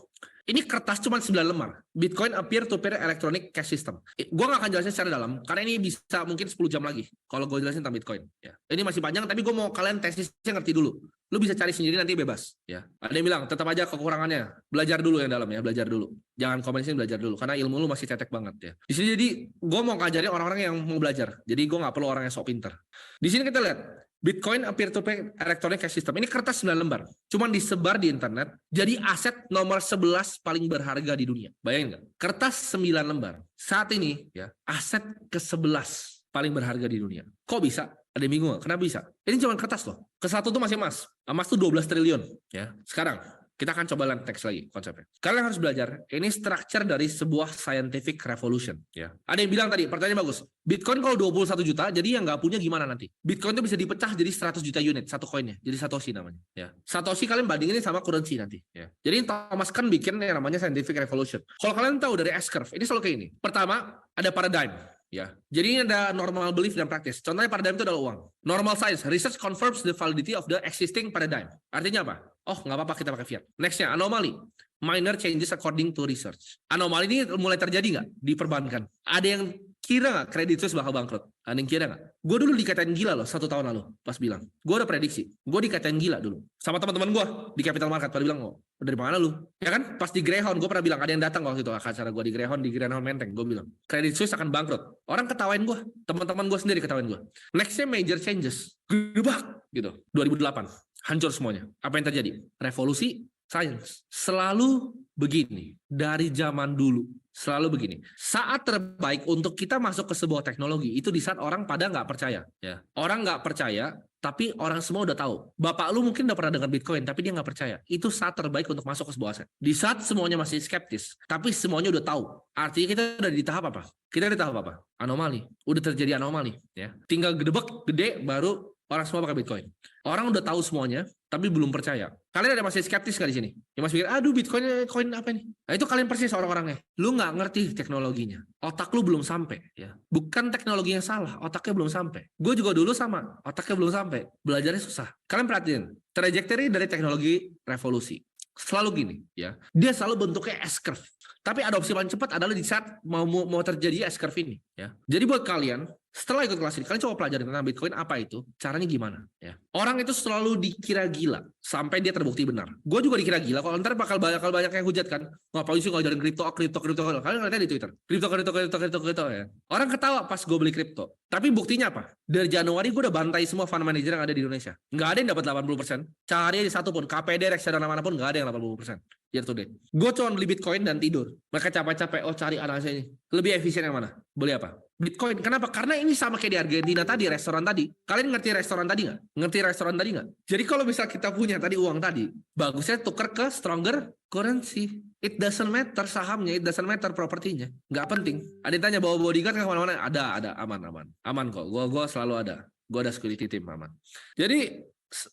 Ini kertas cuma 9 lembar. Bitcoin a peer-to-peer electronic cash system. Gue nggak akan jelasin secara dalam, karena ini bisa mungkin 10 jam lagi kalau gue jelasin tentang Bitcoin. Ya. Ini masih panjang, tapi gue mau kalian tesisnya ngerti dulu. Lu bisa cari sendiri nanti bebas. Ya. Ada yang bilang, tetap aja kekurangannya. Belajar dulu yang dalam ya, belajar dulu. Jangan komen sini, belajar dulu. Karena ilmu lu masih cetek banget ya. Di sini jadi, gue mau ngajarin orang-orang yang mau belajar. Jadi gue nggak perlu orang yang sok pinter. Di sini kita lihat, Bitcoin a peer-to-peer electronic cash system. Ini kertas 9 lembar. Cuman disebar di internet. Jadi aset nomor 11 paling berharga di dunia. Bayangin nggak? Kertas 9 lembar. Saat ini ya aset ke-11 paling berharga di dunia. Kok bisa? Ada yang bingung nggak? Kenapa bisa? Ini cuma kertas loh. Ke-1 tuh masih emas. Emas tuh 12 triliun. Ya. Sekarang kita akan coba lihat teks lagi konsepnya. Kalian harus belajar, ini structure dari sebuah scientific revolution. Ya. Ada yang bilang tadi, pertanyaan bagus. Bitcoin kalau 21 juta, jadi yang nggak punya gimana nanti? Bitcoin itu bisa dipecah jadi 100 juta unit, satu koinnya. Jadi Satoshi namanya. Ya. Satoshi kalian bandingin sama currency nanti. Ya. Jadi Thomas Kahn bikin yang namanya scientific revolution. Kalau kalian tahu dari S-curve, ini selalu kayak ini. Pertama, ada paradigm. Ya, jadi ini ada normal belief dan practice. Contohnya paradigm itu adalah uang. Normal science, research confirms the validity of the existing paradigm. Artinya apa? Oh, nggak apa-apa kita pakai fiat. Nextnya, anomaly. Minor changes according to research. Anomali ini mulai terjadi nggak di perbankan? Ada yang kira nggak Credit Suisse bakal bangkrut? Ada yang kira nggak? Gue dulu dikatain gila loh 1 tahun lalu pas bilang. Gue udah prediksi. Gue dikatain gila dulu. Sama teman-teman gue di capital market pada bilang, oh dari mana lu? Ya kan? Pas di Greyhound gue pernah bilang, ada yang datang waktu itu acara gue di Greyhound Menteng. Gue bilang Credit Suisse akan bangkrut. Orang ketawain gue. Teman-teman gue sendiri ketawain gue. Nextnya major changes. Gebak gitu. 2008. Hancur semuanya. Apa yang terjadi? Revolusi science. Selalu begini. Dari zaman dulu. Selalu begini. Saat terbaik untuk kita masuk ke sebuah teknologi, itu di saat orang pada nggak percaya. Ya. Orang nggak percaya, tapi orang semua udah tahu. Bapak lu mungkin udah pernah dengar Bitcoin, tapi dia nggak percaya. Itu saat terbaik untuk masuk ke sebuah aset. Di saat semuanya masih skeptis, tapi semuanya udah tahu. Artinya kita udah di tahap apa? Kita di tahap apa? Anomali. Udah terjadi anomali. Ya. Tinggal gedebek, gede, baru orang semua pakai Bitcoin. Orang udah tahu semuanya, tapi belum percaya. Kalian ada masih skeptis nggak di sini? Yang masih pikir, aduh Bitcoin koin apa nih? Nah itu kalian persis orang-orangnya. Lu nggak ngerti teknologinya. Otak lu belum sampai. Ya. Bukan teknologi yang salah, otaknya belum sampai. Gue juga dulu sama, otaknya belum sampai. Belajarnya susah. Kalian perhatiin, trajectory dari teknologi revolusi. Selalu gini, ya. Dia selalu bentuknya S-curve. Tapi adopsi paling cepat adalah di saat mau terjadi S-curve ini. Ya. Jadi buat kalian, setelah ikut kelas ini, kalian coba pelajari tentang Bitcoin apa itu, caranya gimana. Ya. Orang itu selalu dikira gila sampai dia terbukti benar. Gue juga dikira gila, kalau ntar bakal banyak yang hujat kan. Ngapain sih ngajarin kripto. Kalian lihat di Twitter. Kripto ya. Orang ketawa pas gue beli kripto. Tapi buktinya apa? Dari Januari gue udah bantai semua fund manager yang ada di Indonesia. Nggak ada yang dapat 80%. Cari di satu pun, KPD, reksadana manapun nggak ada yang 80%. Year to date. Gue cuma beli Bitcoin dan tidur. Mereka capek-capek, cari analisnya ini. Lebih efisien yang mana? Beli apa? Bitcoin. Kenapa? Karena ini sama kayak di Argentina tadi, restoran tadi. Kalian ngerti restoran tadi nggak? Ngerti restoran tadi nggak? Jadi kalau misal kita punya tadi uang tadi, bagusnya tuker ke stronger currency. It doesn't matter sahamnya, it doesn't matter propertinya. Nggak penting. Ada yang tanya bawa bodyguard ke kemana-mana? Ada, aman kok. Gue selalu ada. Gue ada security team aman. Jadi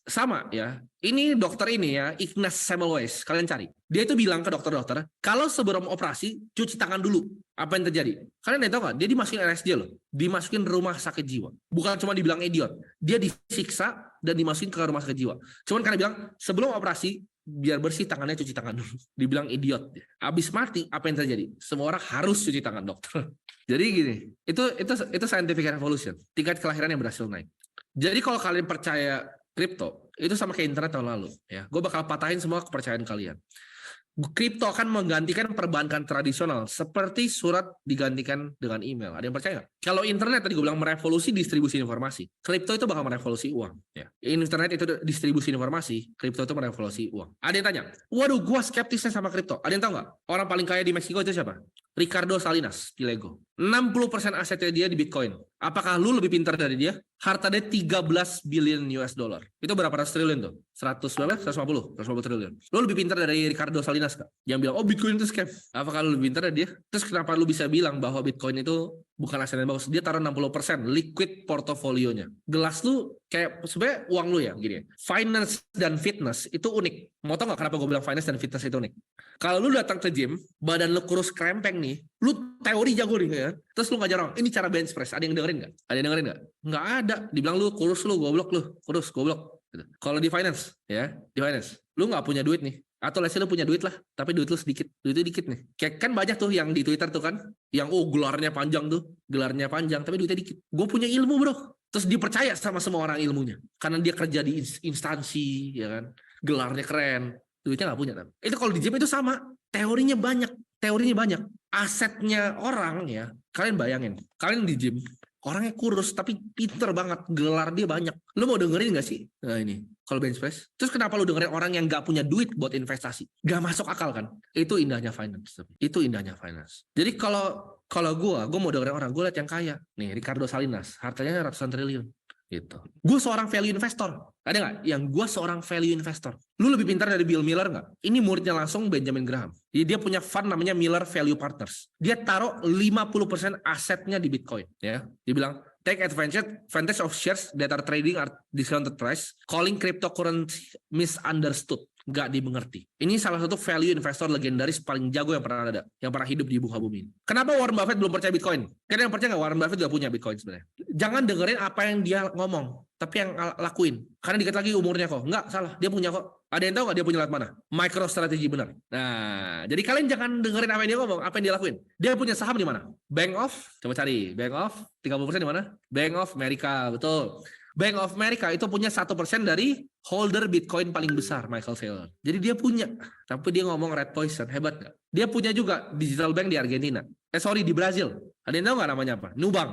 sama ya, ini dokter ini ya, Ignaz Semmelweis, kalian cari. Dia itu bilang ke dokter-dokter, kalau sebelum operasi cuci tangan dulu. Apa yang terjadi? Kalian tahu nggak? Dia dimasukin RSJ loh, dimasukin rumah sakit jiwa. Bukan cuma dibilang idiot, dia disiksa dan dimasukin ke rumah sakit jiwa. Cuman karena bilang sebelum operasi biar bersih tangannya cuci tangan dulu. Dibilang idiot. Abis mati apa yang terjadi? Semua orang harus cuci tangan dokter. Jadi gini, itu scientific revolution. Tingkat kelahiran yang berhasil naik. Jadi kalau kalian percaya kripto itu sama kayak internet tahun lalu ya. Gue bakal patahin semua kepercayaan kalian. Kripto akan menggantikan perbankan tradisional seperti surat digantikan dengan email. Ada yang percaya nggak? Kalau internet tadi gue bilang merevolusi distribusi informasi, kripto itu bakal merevolusi uang. Ya. Internet itu distribusi informasi, kripto itu merevolusi uang. Ada yang tanya, waduh gue skeptisnya sama kripto. Ada yang tahu nggak? Orang paling kaya di Meksiko itu siapa? Ricardo Salinas di Lego. 60% asetnya dia di Bitcoin. Apakah lu lebih pintar dari dia? Harta dia 13 billion US dollar. Itu berapa ratus triliun tuh? 100 berapa? 150 triliun. Lu lebih pintar dari Ricardo Salinas kak? Yang bilang, oh Bitcoin itu scam. Apakah lu lebih pintar dari dia? Terus kenapa lu bisa bilang bahwa Bitcoin itu bukan aset yang bagus? Dia taruh 60% liquid portofolionya. Gelas lu kayak sebenarnya uang lu ya gini ya. Finance dan fitness itu unik. Mau tau gak kenapa gue bilang finance dan fitness itu unik? Kalau lu datang ke gym, badan lu kurus krempeng nih, lu teori jago nih ya. Terus lu ngajar orang, ini cara bench press. Ada yang dengerin gak? Ada yang dengerin gak? Nggak ada. Dibilang lu kurus lu, goblok lu. Kurus, goblok. Gitu. Kalau di finance, ya, di finance, lu nggak punya duit nih. Atau let's say lu punya duit lah, tapi duit lu sedikit. Duit itu dikit nih. Kayak kan banyak tuh yang di Twitter tuh kan, yang gelarnya panjang tuh. Gelarnya panjang, tapi duitnya dikit. Gue punya ilmu bro. Terus dipercaya sama semua orang ilmunya. Karena dia kerja di instansi, ya kan. Gelarnya keren. Duitnya nggak punya. Itu kalau di gym itu sama. Teorinya banyak. Asetnya orang ya, kalian bayangin. Kalian di gym, orangnya kurus tapi pinter banget, gelar dia banyak. Lu mau dengerin gak sih? Nah ini, kalau bench press. Terus kenapa lu dengerin orang yang gak punya duit buat investasi? Gak masuk akal kan? Itu indahnya finance. Itu indahnya finance. Jadi kalau gue mau dengerin orang, gue liat yang kaya. Nih, Ricardo Salinas, hartanya ratusan triliun. Gitu. Gue seorang value investor. Ada nggak yang gue seorang value investor? Lu lebih pintar dari Bill Miller nggak? Ini muridnya langsung Benjamin Graham. Jadi dia punya fund namanya Miller Value Partners. Dia taruh 50% asetnya di Bitcoin. Ya, dia bilang take advantage of shares that are trading at discounted price, calling cryptocurrency misunderstood. Nggak dimengerti. Ini salah satu value investor legendaris paling jago yang pernah ada, yang pernah hidup di muka bumi. Kenapa Warren Buffett belum percaya Bitcoin? Karena yang percaya nggak Warren Buffett juga punya Bitcoin sebenarnya. Jangan dengerin apa yang dia ngomong, tapi yang lakuin. Karena dikit lagi umurnya kok. Nggak, salah. Dia punya kok. Ada yang tahu nggak dia punya lewat mana? MicroStrategy benar. Nah, jadi kalian jangan dengerin apa yang dia ngomong, apa yang dia lakuin. Dia punya saham di mana? Bank of, coba cari. Bank of, 30% di mana? Bank of America, betul. Bank of America itu punya 1% dari holder Bitcoin paling besar, Michael Saylor. Jadi dia punya, tapi dia ngomong red poison, hebat nggak? Dia punya juga digital bank di Argentina. Di Brazil. Ada yang tahu nggak namanya apa? Nubank.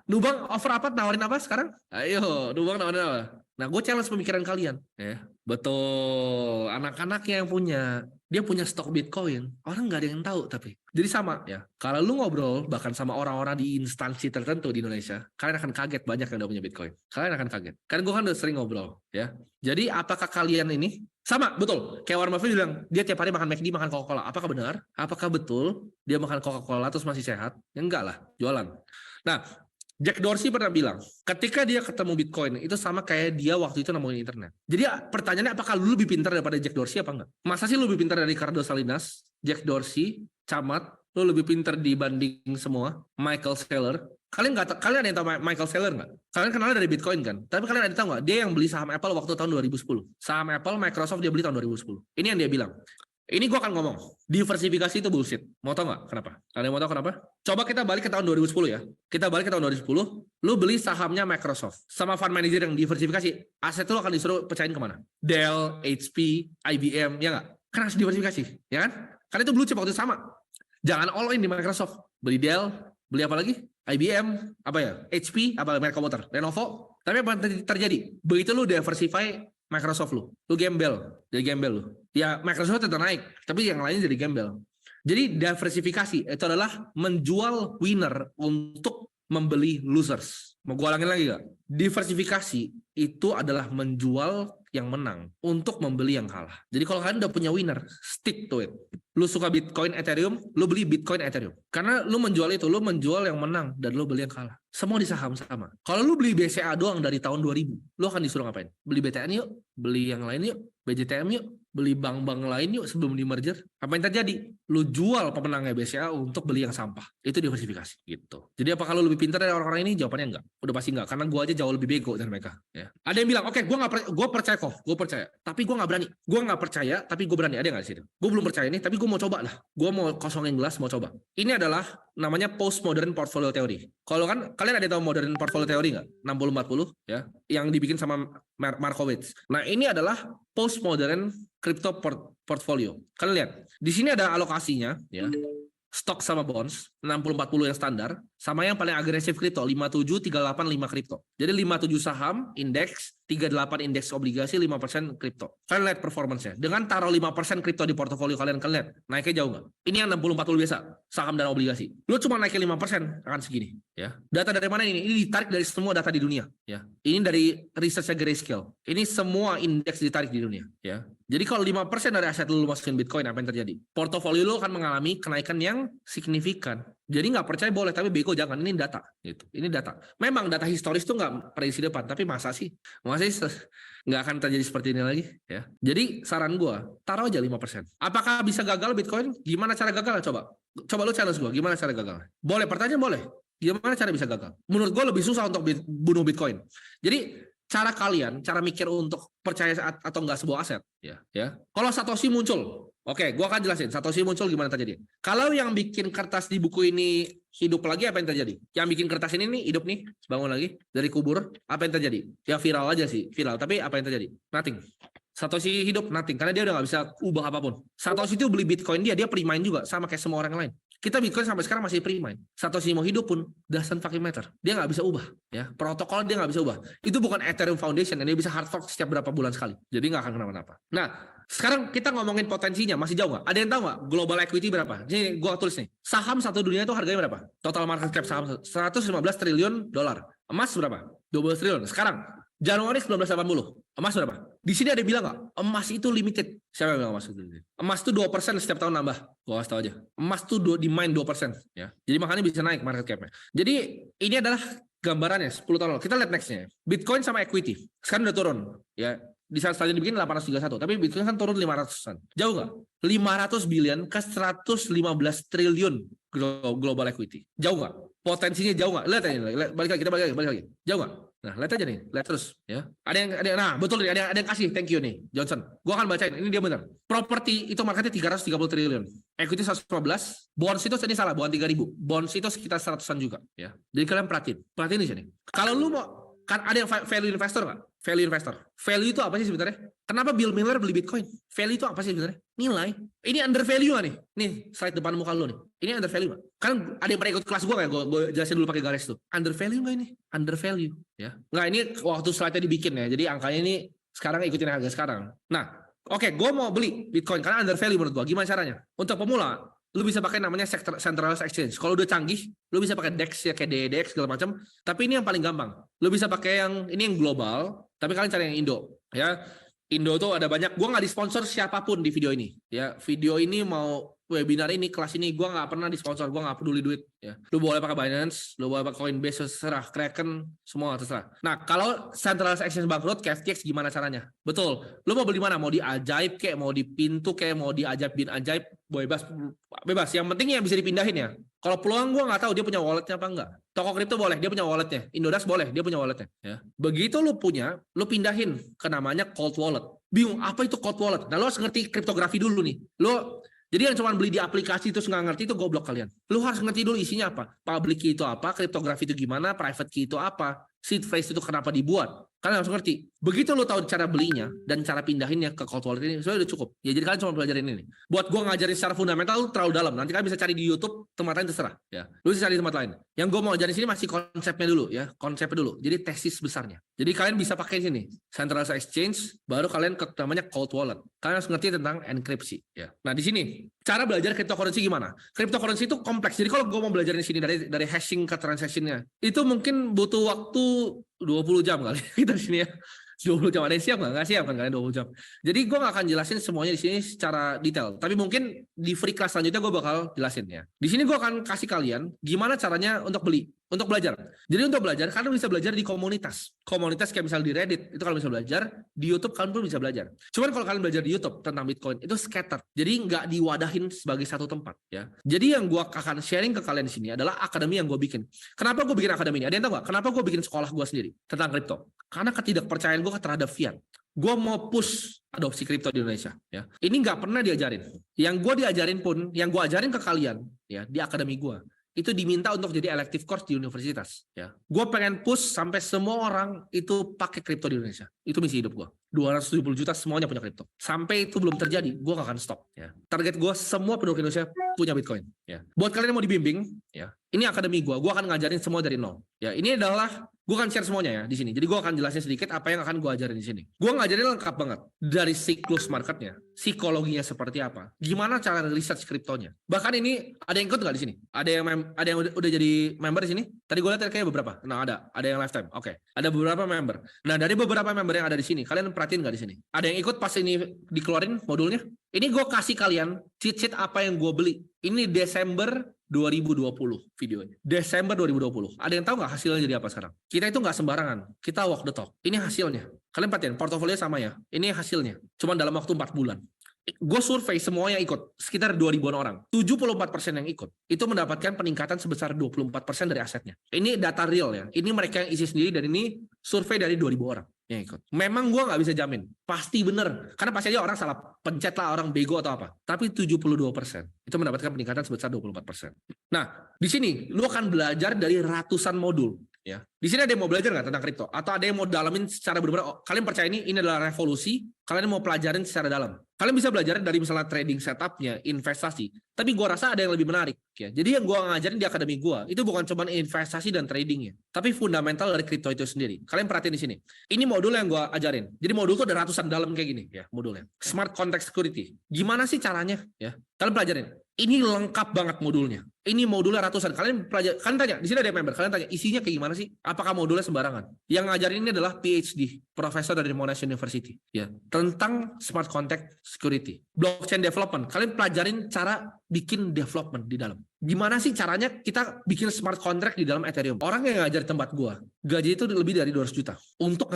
Nubank offer apa? Nawarin apa sekarang? Ayo, Nubank nawarin apa? Nah, gue challenge pemikiran kalian. Ya, betul. Anak-anaknya yang punya, dia punya stok Bitcoin. Orang nggak ada yang tahu tapi. Jadi sama ya. Kalau lu ngobrol bahkan sama orang-orang di instansi tertentu di Indonesia, kalian akan kaget banyak yang udah punya Bitcoin. Kalian akan kaget. Kan gue kan udah sering ngobrol ya. Jadi apakah kalian ini sama betul? Kayak Warren Buffett bilang dia tiap hari makan McD, makan Coca-Cola. Apakah benar? Apakah betul dia makan Coca-Cola terus masih sehat? Ya enggak lah, jualan. Nah, Jack Dorsey pernah bilang, ketika dia ketemu Bitcoin, itu sama kayak dia waktu itu nemuin internet. Jadi pertanyaannya apakah lu lebih pintar daripada Jack Dorsey apa enggak? Masa sih lu lebih pintar dari Ricardo Salinas, Jack Dorsey, Camat, lu lebih pintar dibanding semua, Michael Saylor? Kalian ada yang tahu Michael Saylor nggak? Kalian kenalnya dari Bitcoin kan? Tapi kalian ada tahu nggak? Dia yang beli saham Apple waktu tahun 2010. Saham Apple, Microsoft dia beli tahun 2010. Ini yang dia bilang. Ini gue akan ngomong, diversifikasi itu bullshit. Mau tau nggak kenapa? Ada yang mau tau kenapa? Coba kita balik ke tahun 2010 ya. Kita balik ke tahun 2010, lu beli sahamnya Microsoft. Sama fund manager yang diversifikasi, aset itu akan disuruh pecahin kemana? Dell, HP, IBM, ya nggak? Kan harus diversifikasi, ya kan? Karena itu blue chip waktu itu sama. Jangan all in di Microsoft. Beli Dell, beli apa lagi? IBM, apa ya? HP, apa merek komputer? Lenovo. Tapi apa yang terjadi? Begitu lu diversify Microsoft lu gembel, jadi gembel lu. Ya Microsoft tetap naik, tapi yang lainnya jadi gembel. Jadi diversifikasi itu adalah menjual winner untuk membeli losers. Mau gue ulangin lagi gak? Diversifikasi itu adalah menjual yang menang untuk membeli yang kalah. Jadi kalau kalian udah punya winner, stick to it. Lu suka Bitcoin, Ethereum, lu beli Bitcoin, Ethereum. Karena lu menjual itu, lu menjual yang menang dan lu beli yang kalah. Semua di saham sama. Kalau lu beli BCA doang dari tahun 2000, lu akan disuruh ngapain? Beli BTN yuk, beli yang lain yuk, BJTM yuk, beli bank-bank lain yuk sebelum di merger. Apa yang terjadi? Lu jual pemenangnya BCA untuk beli yang sampah. Itu diversifikasi gitu. Jadi apa kalau lebih pintar dari orang-orang ini? Jawabannya enggak. Udah pasti enggak, karena gua aja jauh lebih bego dari mereka. Ya. Ada yang bilang, oke, gua percaya kok, gue percaya. Tapi gua nggak berani. Gua nggak percaya, tapi gue berani. Ada nggak di situ? Gue belum percaya ini, tapi gue mau coba lah. Gue mau kosongin gelas, mau coba. Ini adalah namanya postmodern portfolio theory. Kalau kan kalian ada tahu modern portfolio theory nggak? 60-40 ya, yang dibikin sama Markowitz. Nah ini adalah postmodern crypto portfolio. Kalian lihat, di sini ada alokasinya ya. Stok sama bonds, 60-40 yang standar, sama yang paling agresif kripto, 57-38-5 kripto. Jadi 57 saham, indeks, 38 indeks obligasi, 5% kripto. Kalian lihat performance-nya. Dengan taruh 5% kripto di portofolio kalian lihat, naiknya jauh nggak? Ini yang 60-40 biasa, saham dan obligasi. Lu cuma naikin 5%, akan segini. Ya. Data dari mana ini? Ini ditarik dari semua data di dunia. Ya. Ini dari research-nya Grayscale. Ini semua indeks ditarik di dunia. Ya. Jadi kalau 5% dari aset lu masukin Bitcoin, apa yang terjadi? Portofolio lu akan mengalami kenaikan yang signifikan. Jadi nggak percaya boleh, tapi bego jangan. Ini data. Gitu. Ini data. Memang data historis itu nggak prediksi depan, tapi masa sih nggak akan terjadi seperti ini lagi? Ya. Jadi saran gue, taruh aja 5%. Apakah bisa gagal Bitcoin? Gimana cara gagal? Coba lu challenge gue, gimana cara gagal? Boleh, pertanyaan boleh. Gimana cara bisa gagal? Menurut gue lebih susah untuk bunuh Bitcoin. Jadi cara mikir untuk percaya atau enggak sebuah aset, ya. Kalau Satoshi muncul, oke, gua akan jelasin Satoshi muncul gimana terjadi. Kalau yang bikin kertas di buku ini hidup lagi, apa yang terjadi? Yang bikin kertas ini nih hidup nih, bangun lagi dari kubur, apa yang terjadi? Ya viral aja sih, viral. Tapi apa yang terjadi? Nothing. Satoshi hidup nothing, karena dia udah nggak bisa ubah apapun. Satoshi itu beli Bitcoin dia pre-mine juga, sama kayak semua orang lain. Kita Bitcoin sampai sekarang masih pre-mine. Satoshi mau hidup pun doesn't fucking matter. Dia nggak bisa ubah. Ya, protokol dia nggak bisa ubah. Itu bukan Ethereum Foundation, dan dia bisa hard fork setiap berapa bulan sekali. Jadi nggak akan kenapa-napa. Nah, sekarang kita ngomongin potensinya, masih jauh nggak? Ada yang tahu nggak global equity berapa? Ini gua tulis nih. Saham satu dunia itu harganya berapa? Total market cap saham 115 triliun dolar. Emas berapa? 12 triliun. Sekarang Januari 1980. Emas berapa? Di sini ada yang bilang nggak? Emas itu limited. Siapa yang bilang emas itu limited? Emas itu 2% setiap tahun nambah. Gua kasih tahu aja. Emas itu di mine 2%. Ya. Jadi makanya bisa naik market cap-nya. Jadi ini adalah gambarannya 10 tahun lalu. Kita lihat next-nya. Bitcoin sama equity. Sekarang udah turun. Ya. Di saat selanjutnya dibikin 831. Tapi Bitcoin kan turun 500-an. Jauh nggak? 500 billion ke 115 triliun global equity. Jauh nggak? Potensinya jauh nggak? Lihat aja. Balik lagi. Jauh nggak? Nah, lihat aja nih, lihat terus, ya. Nah, betul nih, ada yang kasih, thank you nih, Johnson. Gua akan bacain, ini dia benar. Properti itu marketnya 330 triliun, equity 115, bonds itu ini salah, bukan 3.000, bonds itu sekitar 100-an juga, ya. Jadi kalian perhatiin di sini. Kalau lu mau, kan ada yang value investor nggak? Value investor. Value itu apa sih sebenarnya? Kenapa Bill Miller beli Bitcoin? Value itu apa sih sebenarnya? Nilai. Ini under value nggak nih? Nih, slide depan muka lu nih. Ini under value nggak? Kan ada yang pernah ikut kelas gue nggak? Gue jelasin dulu pakai garis tuh. Under value nggak ini? Under value. Ya. Nggak, ini waktu slide-nya dibikin ya. Jadi angkanya ini sekarang ikutin harga sekarang. Nah, oke, gue mau beli Bitcoin karena under value menurut gue. Gimana caranya? Untuk pemula, lu bisa pakai namanya centralized exchange. Kalau udah canggih, lu bisa pakai DEX ya, kayak DEX segala macam. Tapi ini yang paling gampang. Lu bisa pakai yang global, tapi kalian cari yang Indo. Ya, Indo tuh ada banyak. Gua nggak disponsor siapapun di video ini. Ya, video ini mau webinar ini, kelas ini, gua nggak pernah disponsor. Gua nggak peduli duit. Ya, lu boleh pakai Binance, lu boleh pakai Coinbase, terserah, Kraken, semua terserah. Nah, kalau centralized exchange bangkrut, FTX gimana caranya? Betul. Lu mau beli mana? Mau di Ajaib kayak, mau di Pintu kayak, mau di Ajaib bin Ajaib, bebas. Yang penting yang bisa dipindahin ya. Kalau peluang gue nggak tahu dia punya walletnya apa enggak. Toko kripto boleh, dia punya walletnya. Indodax boleh, dia punya walletnya. Ya. Begitu lu punya, lu pindahin ke namanya cold wallet. Bingung apa itu cold wallet? Nah, lu harus ngerti kriptografi dulu nih. Jadi yang cuma beli di aplikasi terus nggak ngerti itu goblok kalian. Lu harus ngerti dulu isinya apa. Public key itu apa, kriptografi itu gimana, private key itu apa, seed phrase itu kenapa dibuat. Kalian harus ngerti. Begitu lu tahu cara belinya dan cara pindahinnya ke cold wallet ini, sudah udah cukup. Ya jadi kalian cuma belajarin ini. Buat gua ngajarin secara fundamental lu terlalu dalam. Nanti kalian bisa cari di YouTube, tempat lain terserah. Ya, lu bisa cari di tempat lain. Yang gua mau ajarin sini masih konsepnya dulu ya, konsepnya dulu. Jadi tesis besarnya. Jadi kalian bisa pakai sini, centralized exchange, baru kalian ke namanya cold wallet. Kalian harus ngerti tentang enkripsi. Ya. Nah di sini cara belajar cryptocurrency gimana? Cryptocurrency itu kompleks. Jadi kalau gua mau belajar di sini dari hashing ke transactionnya, itu mungkin butuh waktu 20 jam kali kita di sini ya. 20 jam ada yang siap nggak? Nggak siap kan kalian 20 jam. Jadi gue nggak akan jelasin semuanya di sini secara detail. Tapi mungkin di free class selanjutnya gue bakal jelasin ya. Di sini gue akan kasih kalian gimana caranya untuk beli, untuk belajar. Jadi untuk belajar, kalian bisa belajar di komunitas. Komunitas kayak misalnya di Reddit, itu kalian bisa belajar. Di YouTube kalian pun bisa belajar. Cuman kalau kalian belajar di YouTube tentang Bitcoin, itu scattered. Jadi nggak diwadahin sebagai satu tempat ya. Jadi yang gue akan sharing ke kalian di sini adalah akademi yang gue bikin. Kenapa gue bikin akademi ini? Ada yang tahu nggak? Kenapa gue bikin sekolah gue sendiri tentang kripto? Karena ketidakpercayaan gue terhadap fiat. Gue mau push adopsi kripto di Indonesia. Ya. Ini nggak pernah diajarin. Yang gue diajarin pun, yang gue ajarin ke kalian ya di akademi gue, itu diminta untuk jadi elective course di universitas. Ya. Gue pengen push sampai semua orang itu pakai kripto di Indonesia. Itu misi hidup gue. 270 juta semuanya punya kripto. Sampai itu belum terjadi, gue gak akan stop. Ya. Target gue semua penduduk Indonesia punya Bitcoin. Ya. Buat kalian yang mau dibimbing, ya, ini akademi gue akan ngajarin semua dari nol. Ya, ini adalah Gue akan share semuanya ya di sini. Jadi gue akan jelasin sedikit apa yang akan gue ajarin di sini. Gue ngajarin lengkap banget dari siklus marketnya, psikologinya seperti apa, gimana cara research kriptonya. Bahkan ini ada yang ikut nggak di sini? Ada yang udah jadi member di sini? Tadi gue lihat kayaknya beberapa. Nah ada yang lifetime. Oke. Ada beberapa member. Nah dari beberapa member yang ada di sini, kalian perhatiin nggak di sini? Ada yang ikut pas ini dikeluarin modulnya? Ini gue kasih kalian cheat sheet apa yang gue beli. Ini Desember 2020 videonya. Desember 2020. Ada yang tahu nggak hasilnya jadi apa sekarang? Kita itu nggak sembarangan. Kita walk the talk. Ini hasilnya. Kalian perhatiin, portofolio sama ya. Ini hasilnya. Cuma dalam waktu 4 bulan. Gue survei semua yang ikut, sekitar 2.000-an orang. 74% yang ikut, itu mendapatkan peningkatan sebesar 24% dari asetnya. Ini data real ya. Ini mereka yang isi sendiri dan ini survei dari 2.000 orang yang ikut. Memang gue nggak bisa jamin. Pasti bener. Karena pasti aja orang salah pencet lah, orang bego atau apa. Tapi 72% itu mendapatkan peningkatan sebesar 24%. Nah, di sini lu akan belajar dari ratusan modul. Ya, di sini ada yang mau belajar nggak tentang kripto? Atau ada yang mau dalamin secara benar-benar? Oh, kalian percaya ini adalah revolusi? Kalian mau pelajarin secara dalam? Kalian bisa belajar dari misalnya trading setupnya, investasi. Tapi gua rasa ada yang lebih menarik. Ya, jadi yang gua ngajarin di akademi gua itu bukan cuma investasi dan tradingnya, tapi fundamental dari kripto itu sendiri. Kalian perhatiin di sini. Ini modul yang gua ajarin. Jadi modul itu ada ratusan dalam kayak gini ya modulnya. Smart Contract Security. Gimana sih caranya? Ya, kalian pelajarin. Ini lengkap banget modulnya. Ini modulnya ratusan. Kalian tanya, di sini ada member. Kalian tanya, isinya kayak gimana sih? Apakah modulnya sembarangan? Yang ngajarin ini adalah PhD, profesor dari Monash University, ya, tentang smart contract security, blockchain development. Kalian pelajarin cara bikin development di dalam. Gimana sih caranya kita bikin smart contract di dalam Ethereum? Orang yang ngajar tempat gua, gaji itu lebih dari 200 juta untuk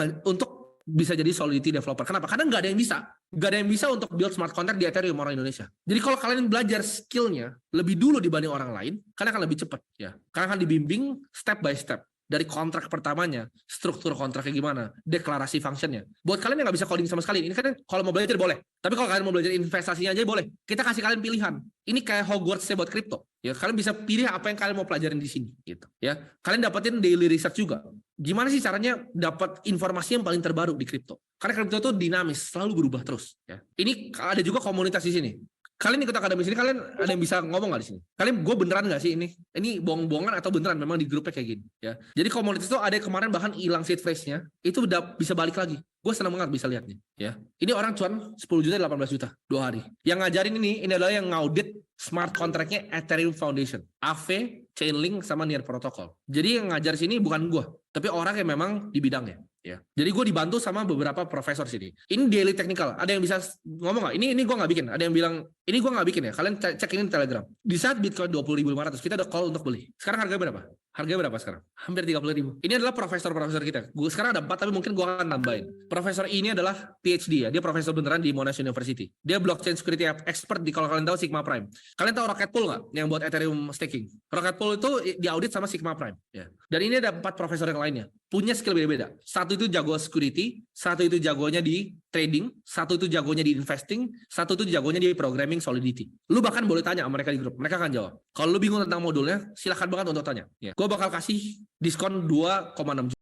bisa jadi Solidity developer. Kenapa? Karena nggak ada yang bisa. Nggak ada yang bisa untuk build smart contract di Ethereum orang Indonesia. Jadi kalau kalian belajar skillnya lebih dulu dibanding orang lain, kalian akan lebih cepat. Ya. Kalian akan dibimbing step by step. Dari kontrak pertamanya, struktur kontraknya gimana, deklarasi functionnya. Buat kalian yang nggak bisa coding sama sekali, ini kan kalau mau belajar boleh. Tapi kalau kalian mau belajar investasinya aja boleh. Kita kasih kalian pilihan. Ini kayak Hogwarts buat kripto. Ya, kalian bisa pilih apa yang kalian mau pelajarin di sini. Gitu. Ya, kalian dapetin daily research juga. Gimana sih caranya dapat informasi yang paling terbaru di kripto? Karena kripto itu dinamis, selalu berubah terus. Ya. Ini ada juga komunitas di sini. Kalian ikut akademi sini, kalian ada yang bisa ngomong nggak di sini? Kalian, gue beneran nggak sih ini bohong-bohongan atau beneran memang di grupnya kayak gini? Ya, jadi komunitas itu ada yang kemarin bahkan hilang seed phrase-nya, itu udah bisa balik lagi. Gue senang banget bisa lihatnya. Ya, ini orang cuan 10 juta, 18 juta 2 hari. Yang ngajarin ini adalah yang ngaudit smart contract-nya Ethereum Foundation, AV, Chainlink, sama Near Protocol. Jadi yang ngajar sini bukan gue, tapi orang yang memang di bidangnya. Ya. Jadi gue dibantu sama beberapa profesor sini. Ini daily technical. Ada yang bisa ngomong nggak? Ini gue nggak bikin. Ada yang bilang ini gue nggak bikin ya. Kalian cek ini di Telegram. Di saat Bitcoin 20.500 kita ada call untuk beli. Sekarang harganya berapa? Harganya berapa sekarang? Hampir 30.000. Ini adalah profesor-profesor kita. Gue sekarang ada 4 tapi mungkin gue akan tambahin. Profesor ini adalah PhD ya. Dia profesor beneran di Monash University. Dia blockchain security expert di, kalau kalian tahu, Sigma Prime. Kalian tahu Rocket Pool nggak? Yang buat Ethereum staking. Rocket Pool itu diaudit sama Sigma Prime. Ya. Dan ini ada 4 profesor yang lainnya. Punya skill beda-beda. Satu itu jago security, satu itu jagonya di trading, satu itu jagonya di investing, satu itu jagonya di programming Solidity. Lu bahkan boleh tanya sama mereka di grup, mereka akan jawab. Kalau lu bingung tentang modulnya, silakan banget untuk tanya. Ya. Gue bakal kasih diskon 2,6 juta.